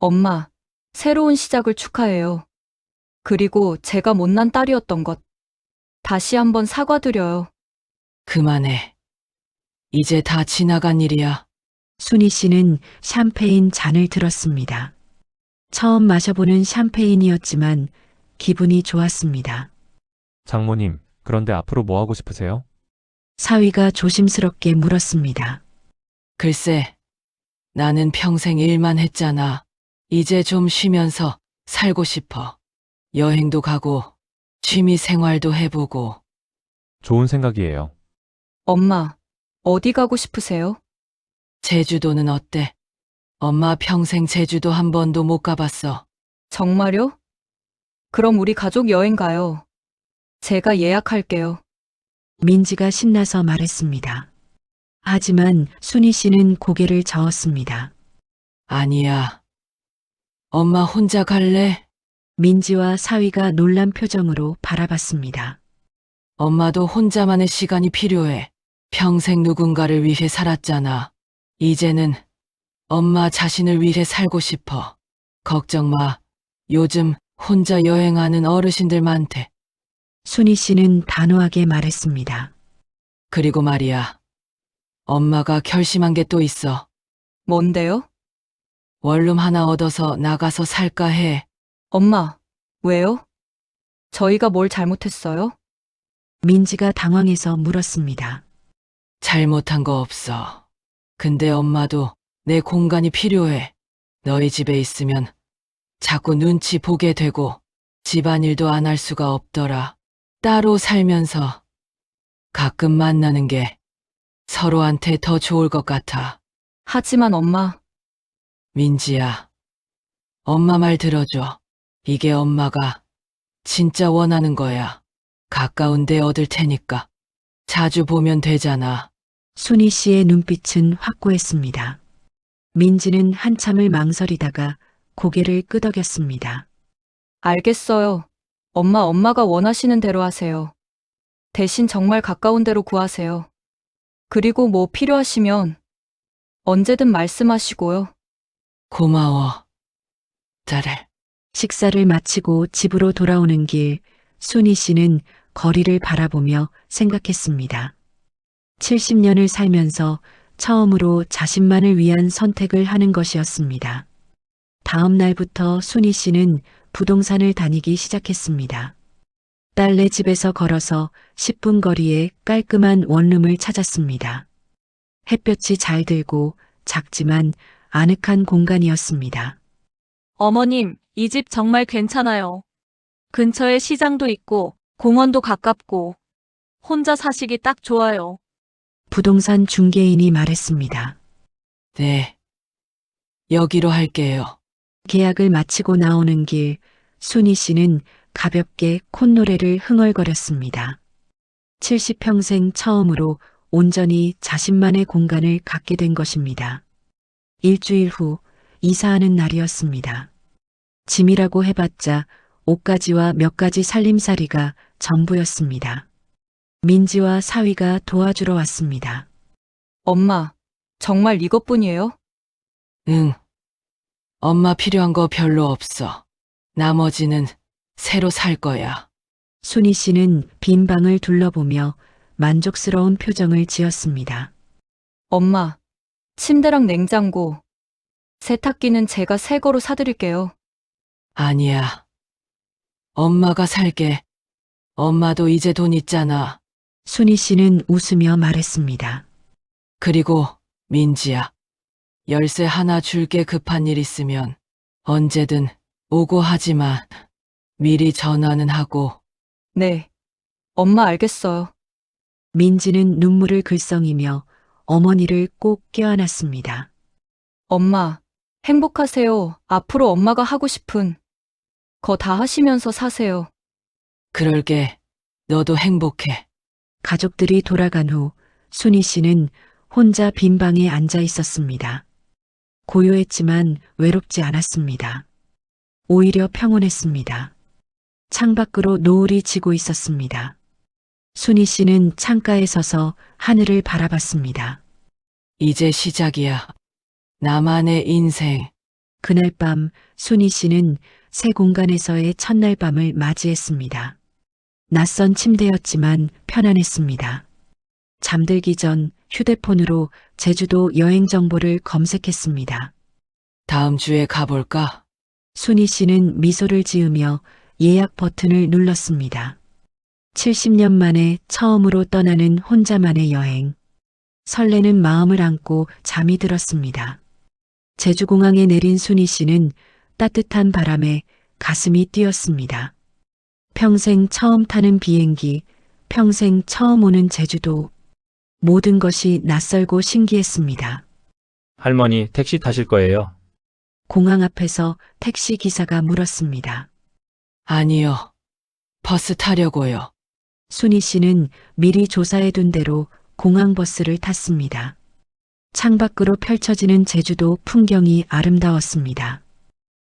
엄마, 새로운 시작을 축하해요. 그리고 제가 못난 딸이었던 것. 다시 한번 사과드려요. 그만해. 이제 다 지나간 일이야. 순희 씨는 샴페인 잔을 들었습니다. 처음 마셔보는 샴페인이었지만 기분이 좋았습니다. 장모님, 그런데 앞으로 뭐 하고 싶으세요? 사위가 조심스럽게 물었습니다. 글쎄, 나는 평생 일만 했잖아. 이제 좀 쉬면서 살고 싶어. 여행도 가고, 취미 생활도 해보고. 좋은 생각이에요. 엄마, 어디 가고 싶으세요? 제주도는 어때? 엄마 평생 제주도 한 번도 못 가봤어. 정말요? 그럼 우리 가족 여행 가요. 제가 예약할게요. 민지가 신나서 말했습니다. 하지만 순희 씨는 고개를 저었습니다. 아니야. 엄마 혼자 갈래? 민지와 사위가 놀란 표정으로 바라봤습니다. 엄마도 혼자만의 시간이 필요해. 평생 누군가를 위해 살았잖아. 이제는 엄마 자신을 위해 살고 싶어. 걱정 마. 요즘 혼자 여행하는 어르신들 많대. 순희 씨는 단호하게 말했습니다. 그리고 말이야. 엄마가 결심한 게 또 있어. 뭔데요? 원룸 하나 얻어서 나가서 살까 해. 엄마, 왜요? 저희가 뭘 잘못했어요? 민지가 당황해서 물었습니다. 잘못한 거 없어. 근데 엄마도 내 공간이 필요해. 너희 집에 있으면 자꾸 눈치 보게 되고 집안일도 안 할 수가 없더라. 따로 살면서 가끔 만나는 게 서로한테 더 좋을 것 같아. 하지만 엄마, 민지야, 엄마 말 들어줘. 이게 엄마가 진짜 원하는 거야. 가까운 데 얻을 테니까 자주 보면 되잖아. 순희 씨의 눈빛은 확고했습니다. 민지는 한참을 망설이다가 고개를 끄덕였습니다. 알겠어요. 엄마가 원하시는 대로 하세요. 대신 정말 가까운 데로 구하세요. 그리고 뭐 필요하시면 언제든 말씀하시고요. 고마워. 딸을. 식사를 마치고 집으로 돌아오는 길, 순희 씨는 거리를 바라보며 생각했습니다. 70년을 살면서 처음으로 자신만을 위한 선택을 하는 것이었습니다. 다음 날부터 순희 씨는 부동산을 다니기 시작했습니다. 딸네 집에서 걸어서 10분 거리에 깔끔한 원룸을 찾았습니다. 햇볕이 잘 들고 작지만 아늑한 공간이었습니다. 어머님, 이 집 정말 괜찮아요. 근처에 시장도 있고, 공원도 가깝고, 혼자 사시기 딱 좋아요. 부동산 중개인이 말했습니다. 네. 여기로 할게요. 계약을 마치고 나오는 길, 순희 씨는 가볍게 콧노래를 흥얼거렸습니다. 70평생 처음으로 온전히 자신만의 공간을 갖게 된 것입니다. 일주일 후 이사하는 날이었습니다. 짐이라고 해봤자 옷가지와 몇 가지 살림살이가 전부였습니다. 민지와 사위가 도와주러 왔습니다. 엄마, 정말 이것뿐이에요? 응. 엄마 필요한 거 별로 없어. 나머지는 새로 살 거야. 순희 씨는 빈 방을 둘러보며 만족스러운 표정을 지었습니다. 엄마, 침대랑 냉장고, 세탁기는 제가 새 거로 사드릴게요. 아니야. 엄마가 살게. 엄마도 이제 돈 있잖아. 순희 씨는 웃으며 말했습니다. 그리고 민지야. 열쇠 하나 줄게 급한 일 있으면 언제든 오고 하지만 미리 전화는 하고. 네. 엄마 알겠어요. 민지는 눈물을 글썽이며 어머니를 꼭 껴안았습니다. 엄마, 행복하세요. 앞으로 엄마가 하고 싶은 거 다 하시면서 사세요. 그럴게. 너도 행복해. 가족들이 돌아간 후 순희 씨는 혼자 빈 방에 앉아 있었습니다. 고요했지만 외롭지 않았습니다. 오히려 평온했습니다. 창밖으로 노을이 지고 있었습니다. 순희 씨는 창가에 서서 하늘을 바라봤습니다. 이제 시작이야. 나만의 인생. 그날 밤 순희 씨는 새 공간에서의 첫날 밤을 맞이했습니다. 낯선 침대였지만 편안했습니다. 잠들기 전 휴대폰으로 제주도 여행 정보를 검색했습니다. 다음 주에 가볼까? 순희 씨는 미소를 지으며 예약 버튼을 눌렀습니다. 70년 만에 처음으로 떠나는 혼자만의 여행. 설레는 마음을 안고 잠이 들었습니다. 제주공항에 내린 순희 씨는 따뜻한 바람에 가슴이 뛰었습니다. 평생 처음 타는 비행기, 평생 처음 오는 제주도. 모든 것이 낯설고 신기했습니다. 할머니 택시 타실 거예요? 공항 앞에서 택시 기사가 물었습니다. 아니요. 버스 타려고요. 순희 씨는 미리 조사해둔 대로 공항 버스를 탔습니다. 창밖으로 펼쳐지는 제주도 풍경이 아름다웠습니다.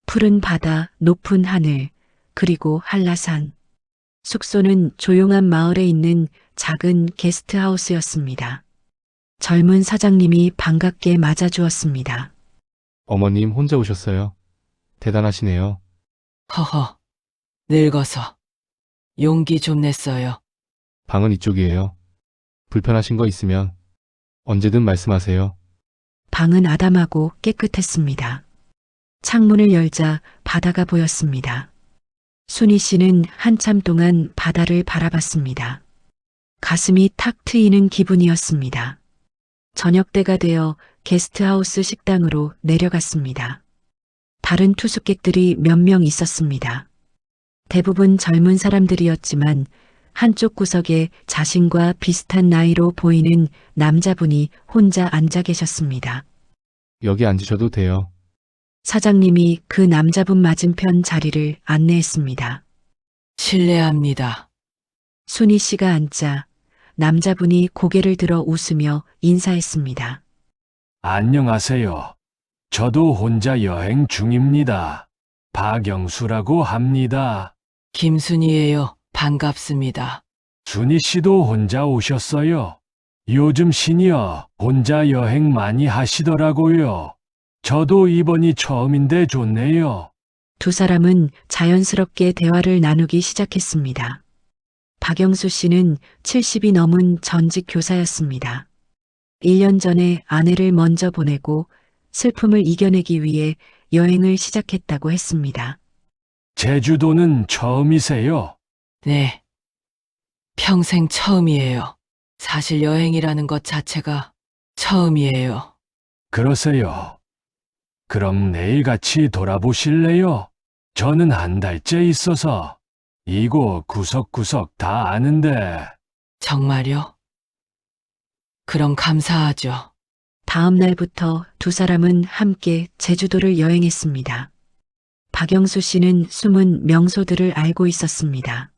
푸른 바다, 높은 하늘, 그리고 한라산. 숙소는 조용한 마을에 있는 작은 게스트하우스였습니다. 젊은 사장님이 반갑게 맞아주었습니다. 어머님 혼자 오셨어요? 대단하시네요. 허허. 늙어서. 용기 좀 냈어요. 방은 이쪽이에요. 불편하신 거 있으면 언제든 말씀하세요. 방은 아담하고 깨끗했습니다. 창문을 열자 바다가 보였습니다. 순희 씨는 한참 동안 바다를 바라봤습니다. 가슴이 탁 트이는 기분이었습니다. 저녁 때가 되어 게스트하우스 식당으로 내려갔습니다. 다른 투숙객들이 몇 명 있었습니다. 대부분 젊은 사람들이었지만 한쪽 구석에 자신과 비슷한 나이로 보이는 남자분이 혼자 앉아 계셨습니다. 여기 앉으셔도 돼요. 사장님이 그 남자분 맞은편 자리를 안내했습니다. 실례합니다. 순희 씨가 앉자 남자분이 고개를 들어 웃으며 인사했습니다. 안녕하세요. 저도 혼자 여행 중입니다. 박영수라고 합니다. 김순이에요. 반갑습니다. 순희 씨도 혼자 오셨어요. 요즘 시니어 혼자 여행 많이 하시더라고요. 저도 이번이 처음인데 좋네요. 두 사람은 자연스럽게 대화를 나누기 시작했습니다. 박영수 씨는 70이 넘은 전직 교사였습니다. 1년 전에 아내를 먼저 보내고 슬픔을 이겨내기 위해 여행을 시작했다고 했습니다. 제주도는 처음이세요? 네. 평생 처음이에요. 사실 여행이라는 것 자체가 처음이에요. 그러세요. 그럼 내일 같이 돌아보실래요? 저는 한 달째 있어서 이곳 구석구석 다 아는데. 정말요? 그럼 감사하죠. 다음 날부터 두 사람은 함께 제주도를 여행했습니다. 박영수 씨는 숨은 명소들을 알고 있었습니다.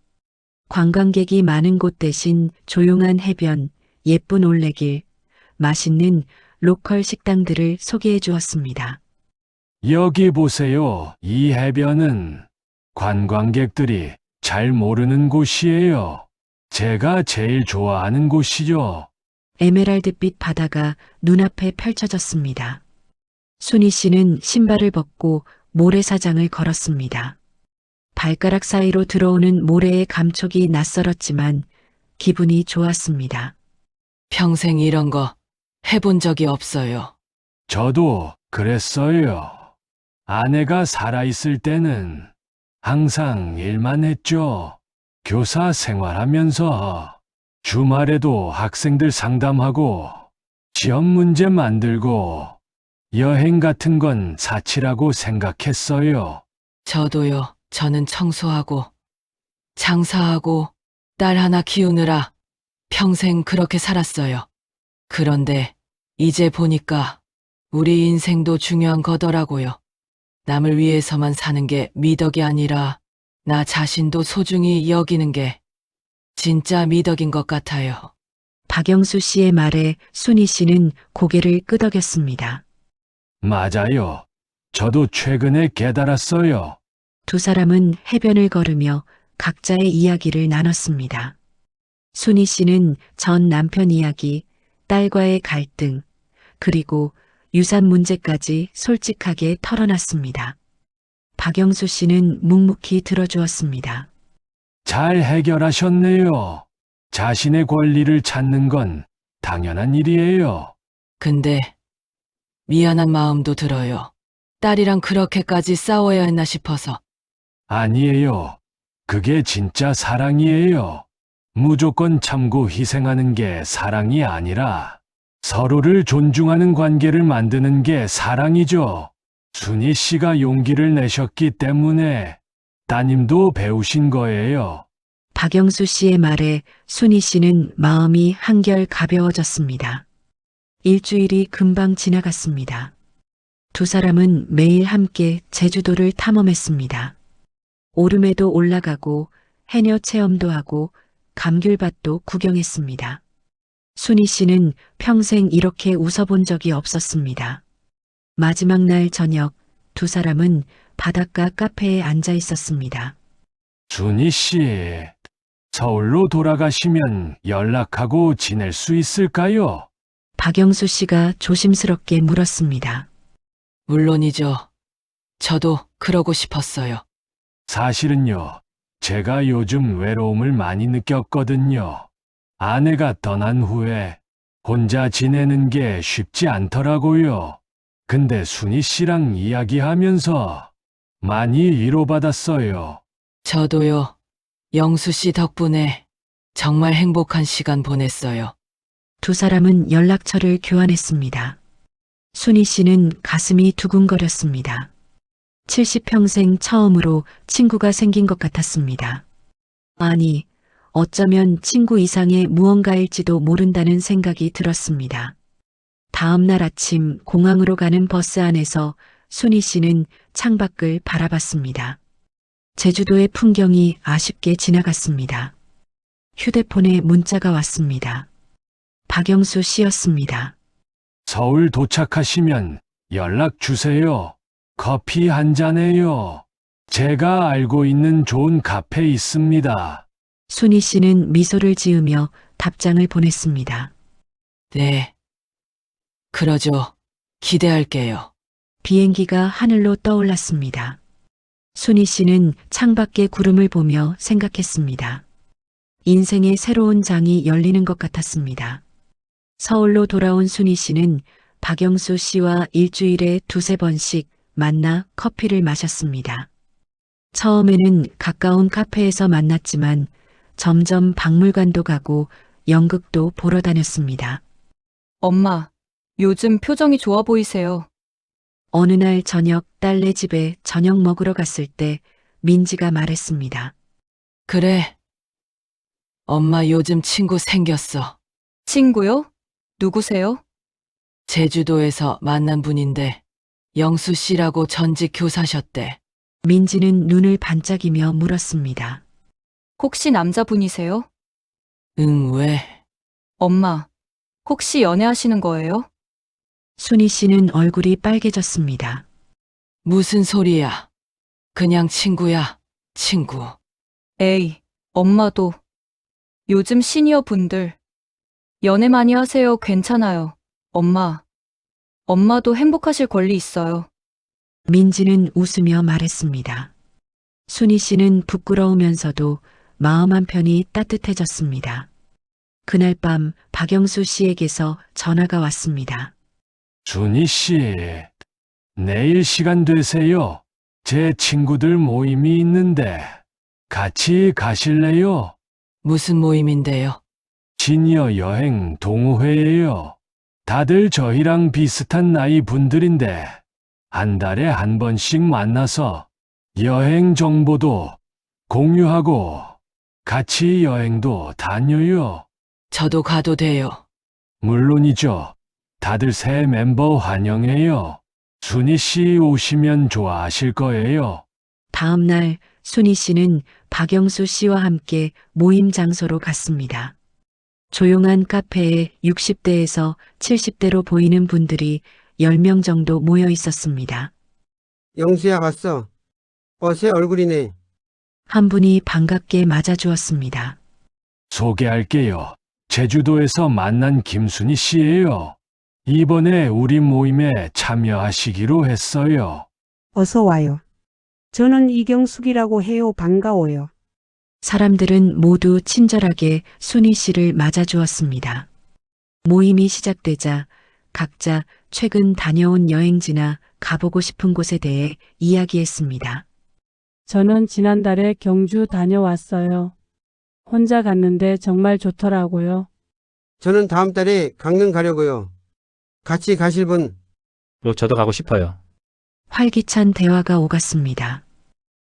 관광객이 많은 곳 대신 조용한 해변, 예쁜 올레길, 맛있는 로컬 식당들을 소개해 주었습니다. 여기 보세요. 이 해변은 관광객들이 잘 모르는 곳이에요. 제가 제일 좋아하는 곳이죠. 에메랄드빛 바다가 눈앞에 펼쳐졌습니다. 순희 씨는 신발을 벗고 모래사장을 걸었습니다. 발가락 사이로 들어오는 모래의 감촉이 낯설었지만 기분이 좋았습니다. 평생 이런 거 해본 적이 없어요. 저도 그랬어요. 아내가 살아있을 때는 항상 일만 했죠. 교사 생활하면서 주말에도 학생들 상담하고 시험 문제 만들고 여행 같은 건 사치라고 생각했어요. 저도요. 저는 청소하고 장사하고 딸 하나 키우느라 평생 그렇게 살았어요. 그런데 이제 보니까 우리 인생도 중요한 거더라고요. 남을 위해서만 사는 게 미덕이 아니라 나 자신도 소중히 여기는 게 진짜 미덕인 것 같아요. 박영수 씨의 말에 순희 씨는 고개를 끄덕였습니다. 맞아요. 저도 최근에 깨달았어요. 두 사람은 해변을 걸으며 각자의 이야기를 나눴습니다. 순희 씨는 전 남편 이야기, 딸과의 갈등, 그리고 유산 문제까지 솔직하게 털어놨습니다. 박영수 씨는 묵묵히 들어주었습니다. 잘 해결하셨네요. 자신의 권리를 찾는 건 당연한 일이에요. 근데 미안한 마음도 들어요. 딸이랑 그렇게까지 싸워야 했나 싶어서. 아니에요. 그게 진짜 사랑이에요. 무조건 참고 희생하는 게 사랑이 아니라 서로를 존중하는 관계를 만드는 게 사랑이죠. 순희 씨가 용기를 내셨기 때문에 따님도 배우신 거예요. 박영수 씨의 말에 순희 씨는 마음이 한결 가벼워졌습니다. 일주일이 금방 지나갔습니다. 두 사람은 매일 함께 제주도를 탐험했습니다. 오름에도 올라가고 해녀 체험도 하고 감귤밭도 구경했습니다. 순희 씨는 평생 이렇게 웃어본 적이 없었습니다. 마지막 날 저녁 두 사람은 바닷가 카페에 앉아 있었습니다. 순희 씨, 서울로 돌아가시면 연락하고 지낼 수 있을까요? 박영수 씨가 조심스럽게 물었습니다. 물론이죠. 저도 그러고 싶었어요. 사실은요, 제가 요즘 외로움을 많이 느꼈거든요. 아내가 떠난 후에 혼자 지내는 게 쉽지 않더라고요. 근데 순희 씨랑 이야기하면서 많이 위로받았어요. 저도요. 영수 씨 덕분에 정말 행복한 시간 보냈어요. 두 사람은 연락처를 교환했습니다. 순희 씨는 가슴이 두근거렸습니다. 70평생 처음으로 친구가 생긴 것 같았습니다. 아니, 어쩌면 친구 이상의 무언가일지도 모른다는 생각이 들었습니다. 다음 날 아침 공항으로 가는 버스 안에서 순희 씨는 창밖을 바라봤습니다. 제주도의 풍경이 아쉽게 지나갔습니다. 휴대폰에 문자가 왔습니다. 박영수 씨였습니다. 서울 도착하시면 연락 주세요. 커피 한 잔해요. 제가 알고 있는 좋은 카페 있습니다. 순희 씨는 미소를 지으며 답장을 보냈습니다. 네. 그러죠. 기대할게요. 비행기가 하늘로 떠올랐습니다. 순희 씨는 창밖의 구름을 보며 생각했습니다. 인생의 새로운 장이 열리는 것 같았습니다. 서울로 돌아온 순희 씨는 박영수 씨와 일주일에 2~3번씩 만나 커피를 마셨습니다. 처음에는 가까운 카페에서 만났지만 점점 박물관도 가고 연극도 보러 다녔습니다. 엄마, 요즘 표정이 좋아 보이세요. 어느 날 저녁 딸네 집에 저녁 먹으러 갔을 때 민지가 말했습니다. 그래. 엄마 요즘 친구 생겼어. 친구요? 누구세요? 제주도에서 만난 분인데 영수 씨라고 전직 교사셨대. 민지는 눈을 반짝이며 물었습니다. 혹시 남자분이세요? 응, 왜? 엄마, 혹시 연애하시는 거예요? 순희 씨는 얼굴이 빨개졌습니다. 무슨 소리야? 그냥 친구야, 친구. 에이, 엄마도. 요즘 시니어 분들 연애 많이 하세요. 괜찮아요. 엄마, 엄마도 행복하실 권리 있어요. 민지는 웃으며 말했습니다. 순희 씨는 부끄러우면서도 마음 한편이 따뜻해졌습니다. 그날 밤 박영수 씨에게서 전화가 왔습니다. 순희 씨, 내일 시간 되세요? 제 친구들 모임이 있는데 같이 가실래요? 무슨 모임인데요? 시니어 여행 동호회예요. 다들 저희랑 비슷한 나이 분들인데 한 달에 한 번씩 만나서 여행 정보도 공유하고 같이 여행도 다녀요. 저도 가도 돼요. 물론이죠. 다들 새 멤버 환영해요. 순희 씨 오시면 좋아하실 거예요. 다음 날 순희 씨는 박영수 씨와 함께 모임 장소로 갔습니다. 조용한 카페에 60대에서 70대로 보이는 분들이 10명 정도 모여 있었습니다. 영수야 봤어. 새 얼굴이네. 한 분이 반갑게 맞아주었습니다. 소개할게요. 제주도에서 만난 김순희 씨예요. 이번에 우리 모임에 참여하시기로 했어요. 어서 와요. 저는 이경숙이라고 해요. 반가워요. 사람들은 모두 친절하게 순희 씨를 맞아주었습니다. 모임이 시작되자 각자 최근 다녀온 여행지나 가보고 싶은 곳에 대해 이야기했습니다. 저는 지난달에 경주 다녀왔어요. 혼자 갔는데 정말 좋더라고요. 저는 다음 달에 강릉 가려고요. 같이 가실 분? 저도 가고 싶어요. 활기찬 대화가 오갔습니다.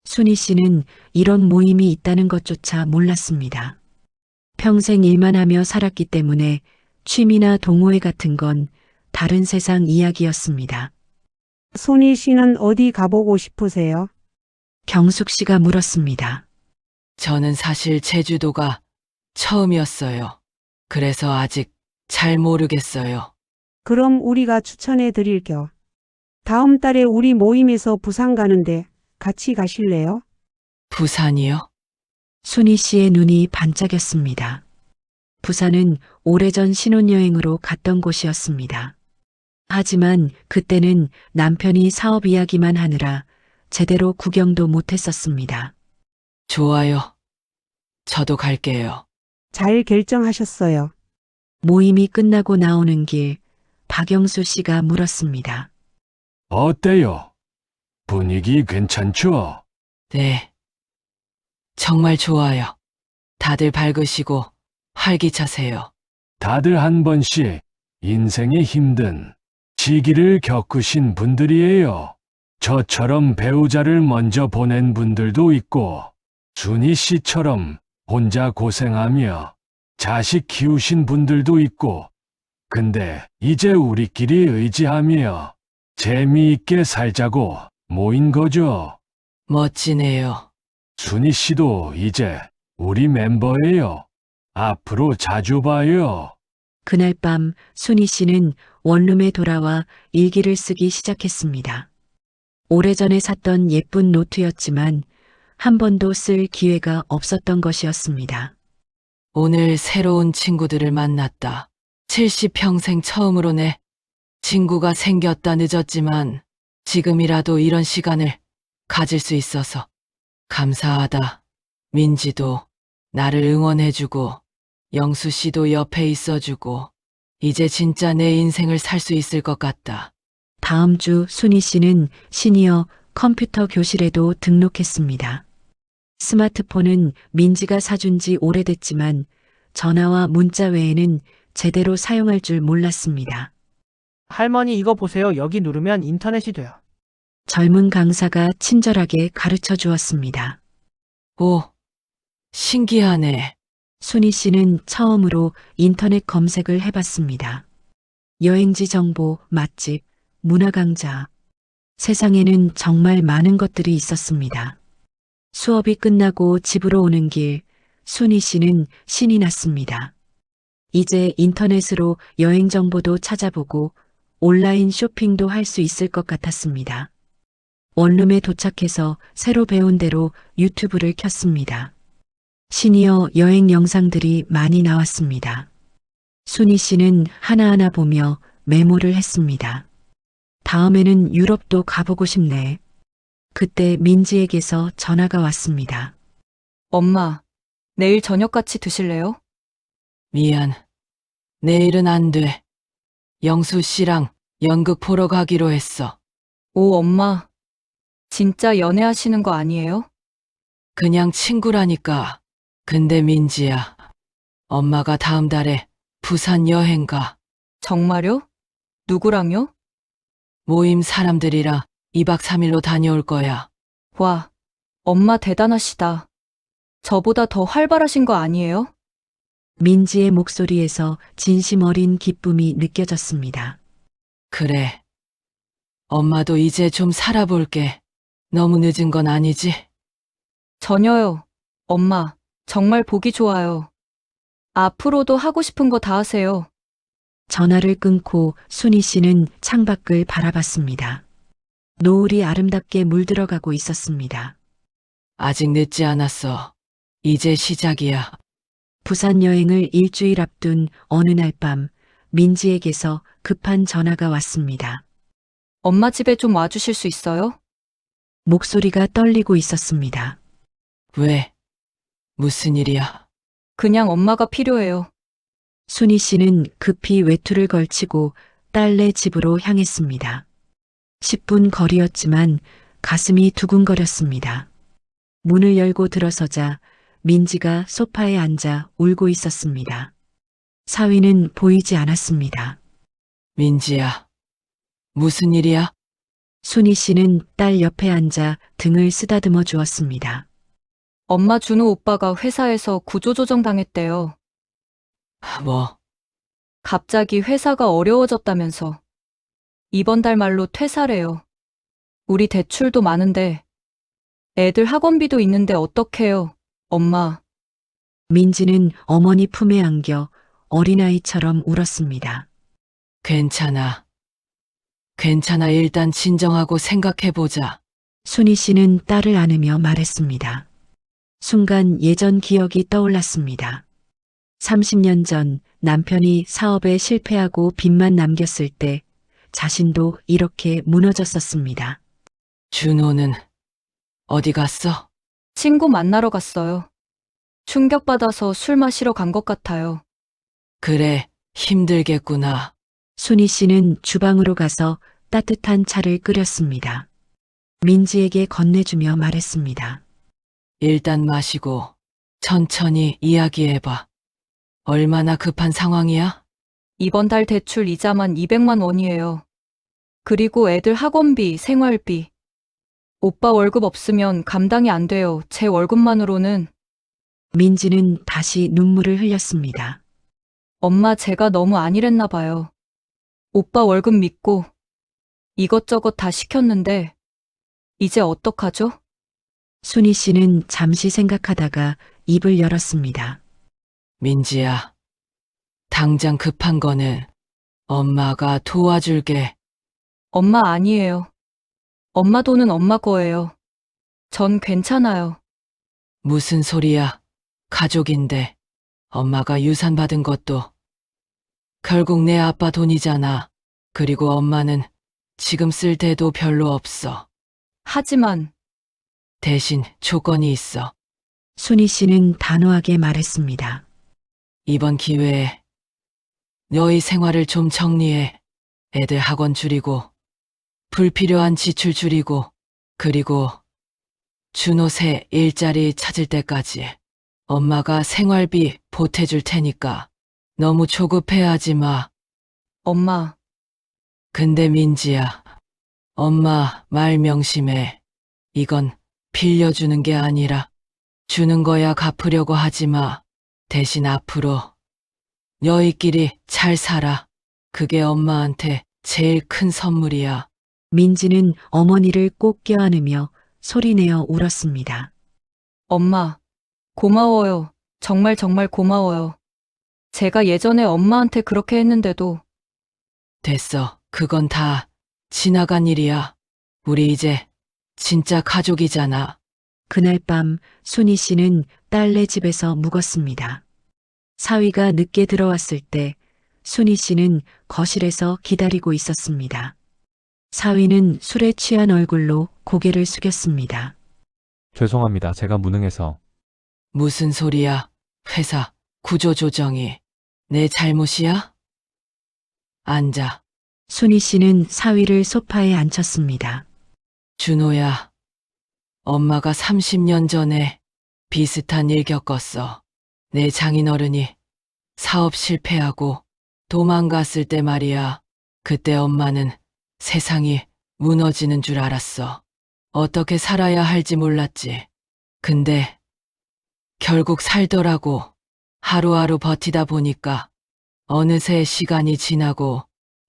순희 씨는 이런 모임이 있다는 것조차 몰랐습니다. 평생 일만 하며 살았기 때문에 취미나 동호회 같은 건 다른 세상 이야기였습니다. 순희 씨는 어디 가보고 싶으세요? 경숙 씨가 물었습니다. 저는 사실 제주도가 처음이었어요. 그래서 아직 잘 모르겠어요. 그럼 우리가 추천해 드릴게요. 다음 달에 우리 모임에서 부산 가는데 같이 가실래요? 부산이요? 순희 씨의 눈이 반짝였습니다. 부산은 오래전 신혼여행으로 갔던 곳이었습니다. 하지만 그때는 남편이 사업 이야기만 하느라 제대로 구경도 못했었습니다. 좋아요. 저도 갈게요. 잘 결정하셨어요. 모임이 끝나고 나오는 길, 박영수 씨가 물었습니다. 어때요? 분위기 괜찮죠? 네. 정말 좋아요. 다들 밝으시고 활기차세요. 다들 한 번씩 인생의 힘든 시기를 겪으신 분들이에요. 저처럼 배우자를 먼저 보낸 분들도 있고, 순희 씨처럼 혼자 고생하며 자식 키우신 분들도 있고, 근데 이제 우리끼리 의지하며 재미있게 살자고 모인 거죠. 멋지네요. 순희 씨도 이제 우리 멤버예요. 앞으로 자주 봐요. 그날 밤 순희 씨는 원룸에 돌아와 일기를 쓰기 시작했습니다. 오래전에 샀던 예쁜 노트였지만 한 번도 쓸 기회가 없었던 것이었습니다. 오늘 새로운 친구들을 만났다. 70평생 처음으로 내 친구가 생겼다. 늦었지만 지금이라도 이런 시간을 가질 수 있어서 감사하다. 민지도 나를 응원해주고 영수 씨도 옆에 있어주고 이제 진짜 내 인생을 살 수 있을 것 같다. 다음 주 순희 씨는 시니어 컴퓨터 교실에도 등록했습니다. 스마트폰은 민지가 사준 지 오래됐지만 전화와 문자 외에는 제대로 사용할 줄 몰랐습니다. 할머니 이거 보세요. 여기 누르면 인터넷이 돼요. 젊은 강사가 친절하게 가르쳐 주었습니다. 오, 신기하네. 순희 씨는 처음으로 인터넷 검색을 해봤습니다. 여행지 정보, 맛집, 문화 강좌. 세상에는 정말 많은 것들이 있었습니다. 수업이 끝나고 집으로 오는 길, 순희 씨는 신이 났습니다. 이제 인터넷으로 여행 정보도 찾아보고 온라인 쇼핑도 할 수 있을 것 같았습니다. 원룸에 도착해서 새로 배운 대로 유튜브를 켰습니다. 시니어 여행 영상들이 많이 나왔습니다. 순희 씨는 하나하나 보며 메모를 했습니다. 다음에는 유럽도 가보고 싶네. 그때 민지에게서 전화가 왔습니다. 엄마, 내일 저녁 같이 드실래요? 미안. 내일은 안 돼. 영수 씨랑 연극 보러 가기로 했어. 오, 엄마. 진짜 연애하시는 거 아니에요? 그냥 친구라니까. 근데 민지야, 엄마가 다음 달에 부산 여행 가. 정말요? 누구랑요? 모임 사람들이랑 2박 3일로 다녀올 거야. 와, 엄마 대단하시다. 저보다 더 활발하신 거 아니에요? 민지의 목소리에서 진심 어린 기쁨이 느껴졌습니다. 그래. 엄마도 이제 좀 살아볼게. 너무 늦은 건 아니지? 전혀요. 엄마, 정말 보기 좋아요. 앞으로도 하고 싶은 거 다 하세요. 전화를 끊고 순희 씨는 창밖을 바라봤습니다. 노을이 아름답게 물들어가고 있었습니다. 아직 늦지 않았어. 이제 시작이야. 부산 여행을 일주일 앞둔 어느 날 밤 민지에게서 급한 전화가 왔습니다. 엄마 집에 좀 와주실 수 있어요? 목소리가 떨리고 있었습니다. 왜? 무슨 일이야? 그냥 엄마가 필요해요. 순희 씨는 급히 외투를 걸치고 딸네 집으로 향했습니다. 10분 거리였지만 가슴이 두근거렸습니다. 문을 열고 들어서자 민지가 소파에 앉아 울고 있었습니다. 사위는 보이지 않았습니다. 민지야. 무슨 일이야? 순희 씨는 딸 옆에 앉아 등을 쓰다듬어 주었습니다. 엄마 준호 오빠가 회사에서 구조조정 당했대요. 뭐, 갑자기 회사가 어려워졌다면서. 이번 달 말로 퇴사래요. 우리 대출도 많은데 애들 학원비도 있는데 어떡해요, 엄마. 민지는 어머니 품에 안겨 어린아이처럼 울었습니다. 괜찮아. 괜찮아. 일단 진정하고 생각해보자. 순희 씨는 딸을 안으며 말했습니다. 순간 예전 기억이 떠올랐습니다. 30년 전 남편이 사업에 실패하고 빚만 남겼을 때 자신도 이렇게 무너졌었습니다. 준호는 어디 갔어? 친구 만나러 갔어요. 충격받아서 술 마시러 간 것 같아요. 그래, 힘들겠구나. 순희 씨는 주방으로 가서 따뜻한 차를 끓였습니다. 민지에게 건네주며 말했습니다. 일단 마시고 천천히 이야기해봐. 얼마나 급한 상황이야? 이번 달 대출 이자만 200만 원이에요. 그리고 애들 학원비, 생활비. 오빠 월급 없으면 감당이 안 돼요. 제 월급만으로는. 민지는 다시 눈물을 흘렸습니다. 엄마 제가 너무 안일했나 봐요. 오빠 월급 믿고 이것저것 다 시켰는데 이제 어떡하죠? 순희 씨는 잠시 생각하다가 입을 열었습니다. 민지야, 당장 급한 거는 엄마가 도와줄게. 엄마 아니에요. 엄마 돈은 엄마 거예요. 전 괜찮아요. 무슨 소리야? 가족인데 엄마가 유산 받은 것도 결국 내 아빠 돈이잖아. 그리고 엄마는 지금 쓸 데도 별로 없어. 하지만 대신 조건이 있어. 순희 씨는 단호하게 말했습니다. 이번 기회에 너희 생활을 좀 정리해. 애들 학원 줄이고 불필요한 지출 줄이고 그리고 준호 새 일자리 찾을 때까지 엄마가 생활비 보태줄 테니까 너무 조급해하지 마. 엄마, 근데 민지야, 엄마 말 명심해. 이건 빌려주는 게 아니라 주는 거야. 갚으려고 하지 마. 대신 앞으로 너희끼리 잘 살아. 그게 엄마한테 제일 큰 선물이야. 민지는 어머니를 꼭 껴안으며 소리내어 울었습니다. 엄마, 고마워요. 정말 정말 고마워요. 제가 예전에 엄마한테 그렇게 했는데도 됐어. 그건 다 지나간 일이야. 우리 이제 진짜 가족이잖아. 그날 밤 순희 씨는 딸네 집에서 묵었습니다. 사위가 늦게 들어왔을 때 순희 씨는 거실에서 기다리고 있었습니다. 사위는 술에 취한 얼굴로 고개를 숙였습니다. 죄송합니다. 제가 무능해서. 무슨 소리야? 회사 구조조정이 내 잘못이야? 앉아. 순희 씨는 사위를 소파에 앉혔습니다. 준호야, 엄마가 30년 전에 비슷한 일 겪었어. 내 장인어른이 사업 실패하고 도망갔을 때 말이야. 그때 엄마는 세상이 무너지는 줄 알았어. 어떻게 살아야 할지 몰랐지. 근데 결국 살더라고. 하루하루 버티다 보니까 어느새 시간이 지나고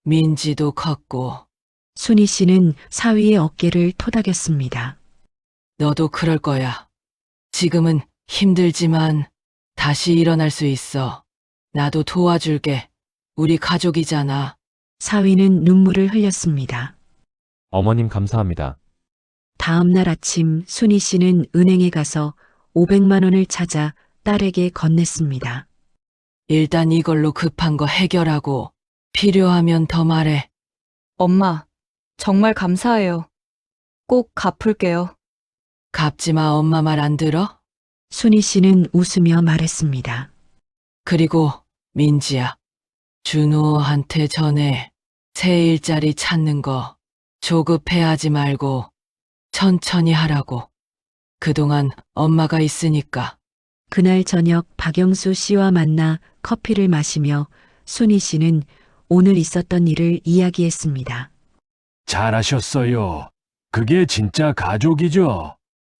민지도 컸고. 순희 씨는 사위의 어깨를 토닥였습니다. 너도 그럴 거야. 지금은 힘들지만 다시 일어날 수 있어. 나도 도와줄게. 우리 가족이잖아. 사위는 눈물을 흘렸습니다. 어머님 감사합니다. 다음 날 아침 순희 씨는 은행에 가서 500만 원을 찾아 딸에게 건넸습니다. 일단 이걸로 급한 거 해결하고 필요하면 더 말해. 엄마, 정말 감사해요. 꼭 갚을게요. 갚지 마. 엄마 말 안 들어? 순희 씨는 웃으며 말했습니다. 그리고 민지야, 준호한테 전에 새 일자리 찾는 거 조급해하지 말고 천천히 하라고. 그동안 엄마가 있으니까. 그날 저녁 박영수 씨와 만나 커피를 마시며 순희 씨는 오늘 있었던 일을 이야기했습니다. 잘하셨어요. 그게 진짜 가족이죠.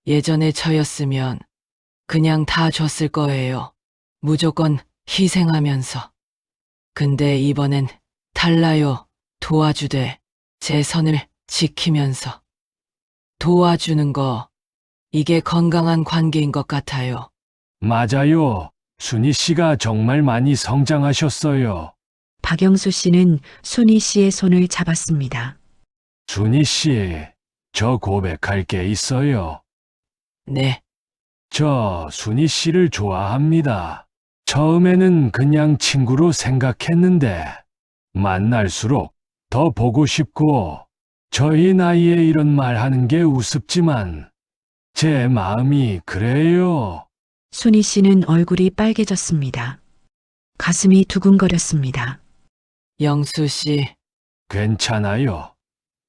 예전에 저였으면 그냥 다 줬을 거예요. 무조건 희생하면서. 근데 이번엔 달라요. 도와주되 제 선을 지키면서. 도와주는 거, 이게 건강한 관계인 것 같아요. 맞아요. 순희 씨가 정말 많이 성장하셨어요. 박영수 씨는 순희 씨의 손을 잡았습니다. 순희 씨, 저 고백할 게 있어요. 네, 저 순희 씨를 좋아합니다. 처음에는 그냥 친구로 생각했는데 만날수록 더 보고 싶고 저희 나이에 이런 말 하는 게 우습지만 제 마음이 그래요. 순희 씨는 얼굴이 빨개졌습니다. 가슴이 두근거렸습니다. 영수 씨, 괜찮아요.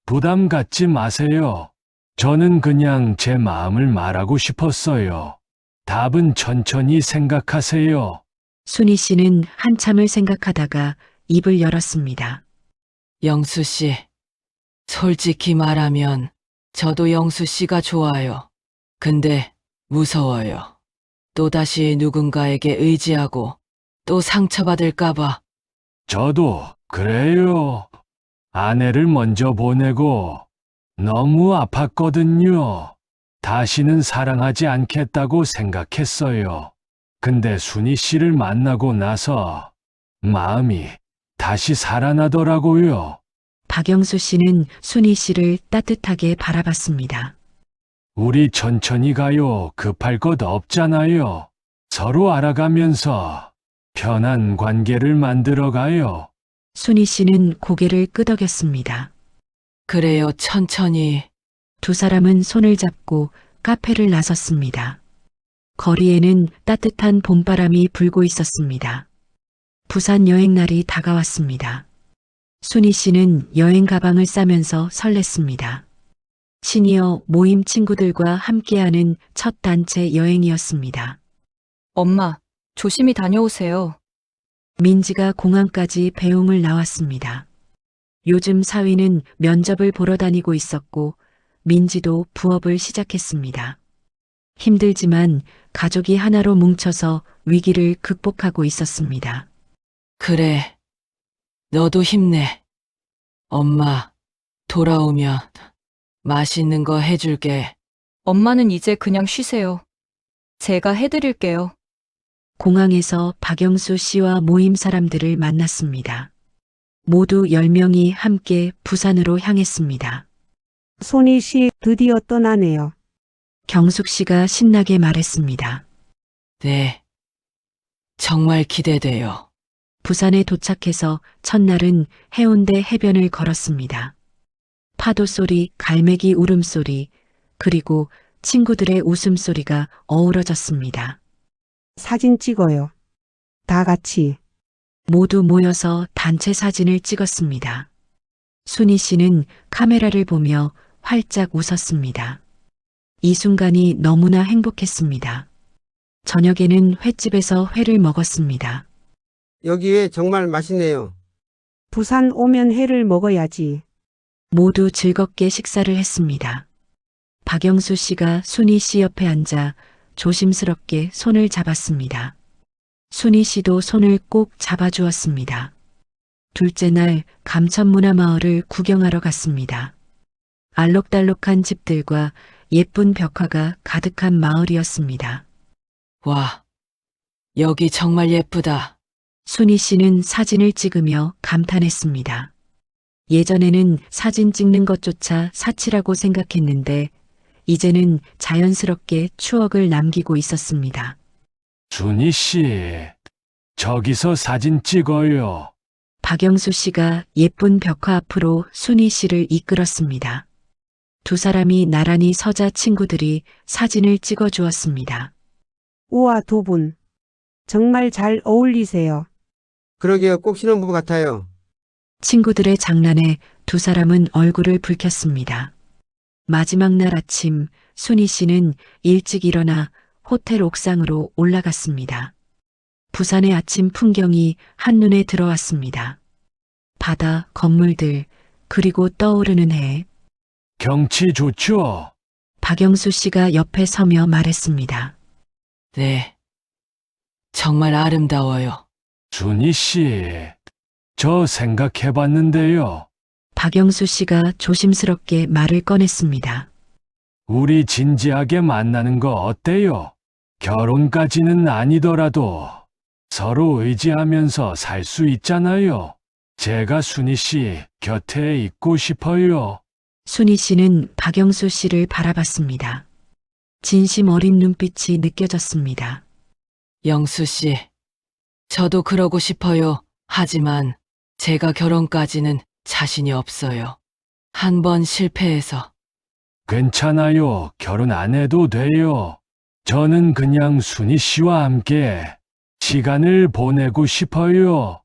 부담 갖지 마세요. 저는 그냥 제 마음을 말하고 싶었어요. 답은 천천히 생각하세요. 순희 씨는 한참을 생각하다가 입을 열었습니다. 영수 씨, 솔직히 말하면 저도 영수 씨가 좋아요. 근데 무서워요. 또다시 누군가에게 의지하고 또 상처받을까봐. 저도 그래요. 아내를 먼저 보내고 너무 아팠거든요. 다시는 사랑하지 않겠다고 생각했어요. 근데 순희 씨를 만나고 나서 마음이 다시 살아나더라고요. 박영수 씨는 순희 씨를 따뜻하게 바라봤습니다. 우리 천천히 가요. 급할 것 없잖아요. 서로 알아가면서 편한 관계를 만들어 가요. 순희 씨는 고개를 끄덕였습니다. 그래요, 천천히. 두 사람은 손을 잡고 카페를 나섰습니다. 거리에는 따뜻한 봄바람이 불고 있었습니다. 부산 여행 날이 다가왔습니다. 순희 씨는 여행 가방을 싸면서 설렜습니다. 시니어 모임 친구들과 함께하는 첫 단체 여행이었습니다. 엄마, 조심히 다녀오세요. 민지가 공항까지 배웅을 나왔습니다. 요즘 사위는 면접을 보러 다니고 있었고 민지도 부업을 시작했습니다. 힘들지만 가족이 하나로 뭉쳐서 위기를 극복하고 있었습니다. 그래, 너도 힘내. 엄마, 돌아오면 맛있는 거 해줄게. 엄마는 이제 그냥 쉬세요. 제가 해드릴게요. 공항에서 박영수 씨와 모임 사람들을 만났습니다. 모두 10명이 함께 부산으로 향했습니다. 손희 씨 드디어 떠나네요. 경숙 씨가 신나게 말했습니다. 네, 정말 기대돼요. 부산에 도착해서 첫날은 해운대 해변을 걸었습니다. 파도 소리, 갈매기 울음소리, 그리고 친구들의 웃음소리가 어우러졌습니다. 사진 찍어요. 다 같이. 모두 모여서 단체 사진을 찍었습니다. 순희 씨는 카메라를 보며 활짝 웃었습니다. 이 순간이 너무나 행복했습니다. 저녁에는 횟집에서 회를 먹었습니다. 여기에 정말 맛있네요. 부산 오면 회를 먹어야지. 모두 즐겁게 식사를 했습니다. 박영수 씨가 순희 씨 옆에 앉아 조심스럽게 손을 잡았습니다. 순희 씨도 손을 꼭 잡아주었습니다. 둘째 날 감천문화마을을 구경하러 갔습니다. 알록달록한 집들과 예쁜 벽화가 가득한 마을이었습니다. 와, 여기 정말 예쁘다. 순희 씨는 사진을 찍으며 감탄했습니다. 예전에는 사진 찍는 것조차 사치라고 생각했는데 이제는 자연스럽게 추억을 남기고 있었습니다. 순희 씨, 저기서 사진 찍어요. 박영수 씨가 예쁜 벽화 앞으로 순희 씨를 이끌었습니다. 두 사람이 나란히 서자 친구들이 사진을 찍어 주었습니다. 우와, 두 분. 정말 잘 어울리세요. 그러게요. 꼭 신혼부부 같아요. 친구들의 장난에 두 사람은 얼굴을 붉혔습니다. 마지막 날 아침 순희 씨는 일찍 일어나 호텔 옥상으로 올라갔습니다. 부산의 아침 풍경이 한눈에 들어왔습니다. 바다, 건물들, 그리고 떠오르는 해. 경치 좋죠? 박영수 씨가 옆에 서며 말했습니다. 네. 정말 아름다워요. 순희 씨, 저 생각해봤는데요. 박영수 씨가 조심스럽게 말을 꺼냈습니다. 우리 진지하게 만나는 거 어때요? 결혼까지는 아니더라도 서로 의지하면서 살 수 있잖아요. 제가 순희 씨 곁에 있고 싶어요. 순희 씨는 박영수 씨를 바라봤습니다. 진심 어린 눈빛이 느껴졌습니다. 영수 씨, 저도 그러고 싶어요. 하지만 제가 결혼까지는 자신이 없어요. 한 번 실패해서. 괜찮아요. 결혼 안 해도 돼요. 저는 그냥 순희 씨와 함께 시간을 보내고 싶어요.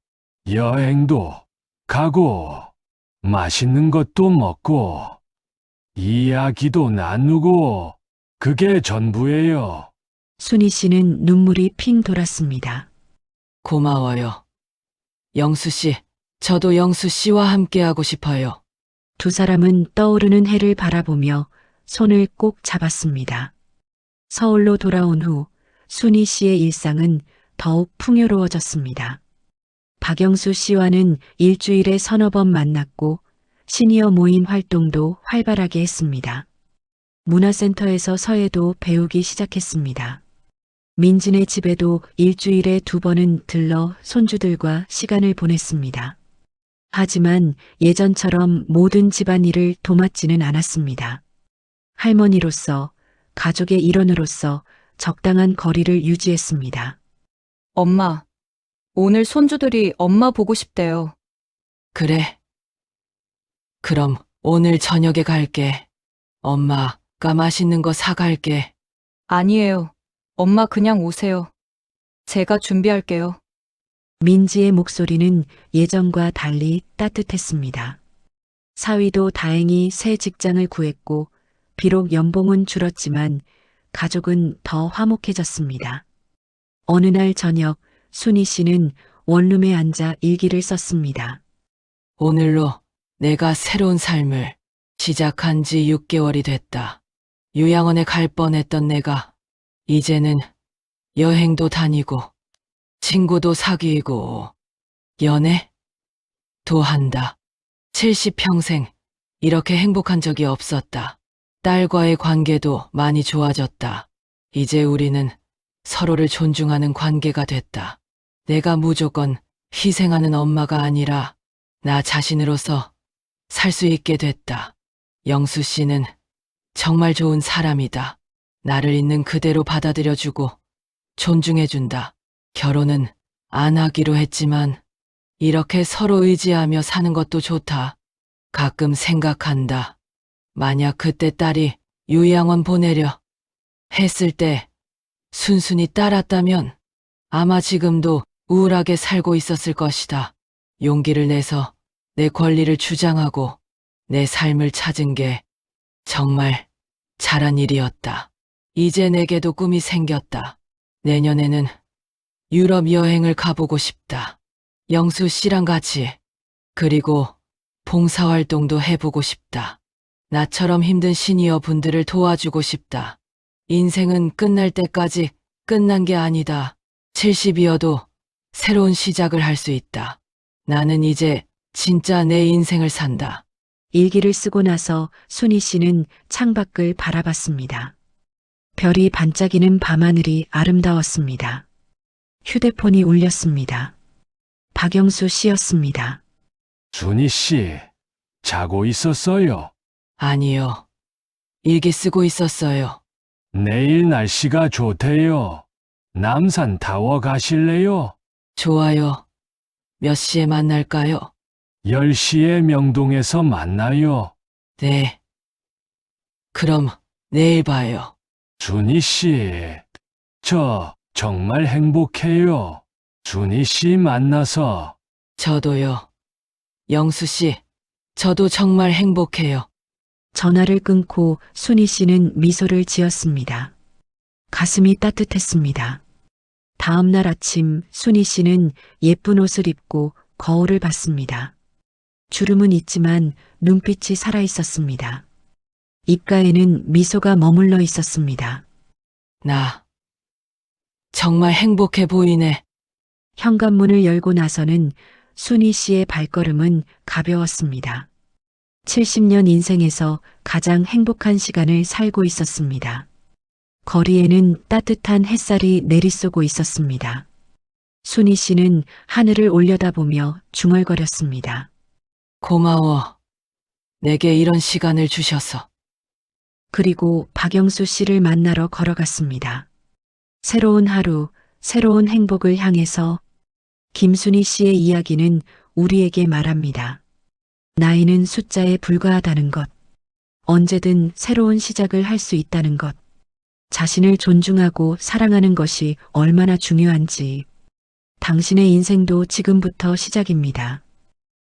여행도 가고, 맛있는 것도 먹고, 이야기도 나누고, 그게 전부예요. 순희 씨는 눈물이 핑 돌았습니다. 고마워요. 영수 씨, 저도 영수 씨와 함께하고 싶어요. 두 사람은 떠오르는 해를 바라보며 손을 꼭 잡았습니다. 서울로 돌아온 후 순희 씨의 일상은 더욱 풍요로워졌습니다. 박영수 씨와는 일주일에 서너 번 만났고 시니어 모임 활동도 활발하게 했습니다. 문화센터에서 서예도 배우기 시작했습니다. 민진의 집에도 일주일에 2번은 들러 손주들과 시간을 보냈습니다. 하지만 예전처럼 모든 집안일을 도맡지는 않았습니다. 할머니로서, 가족의 일원으로서 적당한 거리를 유지했습니다. 엄마, 오늘 손주들이 엄마 보고 싶대요. 그래. 그럼 오늘 저녁에 갈게. 엄마가 맛있는 거 사갈게. 아니에요. 엄마 그냥 오세요. 제가 준비할게요. 민지의 목소리는 예전과 달리 따뜻했습니다. 사위도 다행히 새 직장을 구했고 비록 연봉은 줄었지만 가족은 더 화목해졌습니다. 어느 날 저녁 순희 씨는 원룸에 앉아 일기를 썼습니다. 오늘로 내가 새로운 삶을 시작한 지 6개월이 됐다. 요양원에 갈 뻔했던 내가 이제는 여행도 다니고 친구도 사귀고 연애도 한다. 70평생 이렇게 행복한 적이 없었다. 딸과의 관계도 많이 좋아졌다. 이제 우리는 서로를 존중하는 관계가 됐다. 내가 무조건 희생하는 엄마가 아니라 나 자신으로서 살 수 있게 됐다. 영수 씨는 정말 좋은 사람이다. 나를 있는 그대로 받아들여주고 존중해준다. 결혼은 안 하기로 했지만 이렇게 서로 의지하며 사는 것도 좋다. 가끔 생각한다. 만약 그때 딸이 요양원 보내려 했을 때 순순히 따랐다면 아마 지금도 우울하게 살고 있었을 것이다. 용기를 내서 내 권리를 주장하고 내 삶을 찾은 게 정말 잘한 일이었다. 이제 내게도 꿈이 생겼다. 내년에는 유럽 여행을 가보고 싶다. 영수 씨랑 같이. 그리고 봉사활동도 해보고 싶다. 나처럼 힘든 시니어 분들을 도와주고 싶다. 인생은 끝날 때까지 끝난 게 아니다. 70이어도 새로운 시작을 할 수 있다. 나는 이제 진짜 내 인생을 산다. 일기를 쓰고 나서 순희 씨는 창밖을 바라봤습니다. 별이 반짝이는 밤하늘이 아름다웠습니다. 휴대폰이 울렸습니다. 박영수 씨였습니다. 순희 씨, 자고 있었어요. 아니요. 일기 쓰고 있었어요. 내일 날씨가 좋대요. 남산 타워 가실래요? 좋아요. 몇 시에 만날까요? 10시에 명동에서 만나요. 네. 그럼 내일 봐요. 순희 씨, 저 정말 행복해요. 순희 씨 만나서. 저도요. 영수 씨, 저도 정말 행복해요. 전화를 끊고 순희 씨는 미소를 지었습니다. 가슴이 따뜻했습니다. 다음 날 아침 순희 씨는 예쁜 옷을 입고 거울을 봤습니다. 주름은 있지만 눈빛이 살아 있었습니다. 입가에는 미소가 머물러 있었습니다. 나 정말 행복해 보이네. 현관문을 열고 나서는 순희 씨의 발걸음은 가벼웠습니다. 70년 인생에서 가장 행복한 시간을 살고 있었습니다. 거리에는 따뜻한 햇살이 내리쏘고 있었습니다. 순희 씨는 하늘을 올려다보며 중얼거렸습니다. 고마워. 내게 이런 시간을 주셔서. 그리고 박영수 씨를 만나러 걸어갔습니다. 새로운 하루, 새로운 행복을 향해서 김순희 씨의 이야기는 우리에게 말합니다. 나이는 숫자에 불과하다는 것, 언제든 새로운 시작을 할 수 있다는 것, 자신을 존중하고 사랑하는 것이 얼마나 중요한지, 당신의 인생도 지금부터 시작입니다.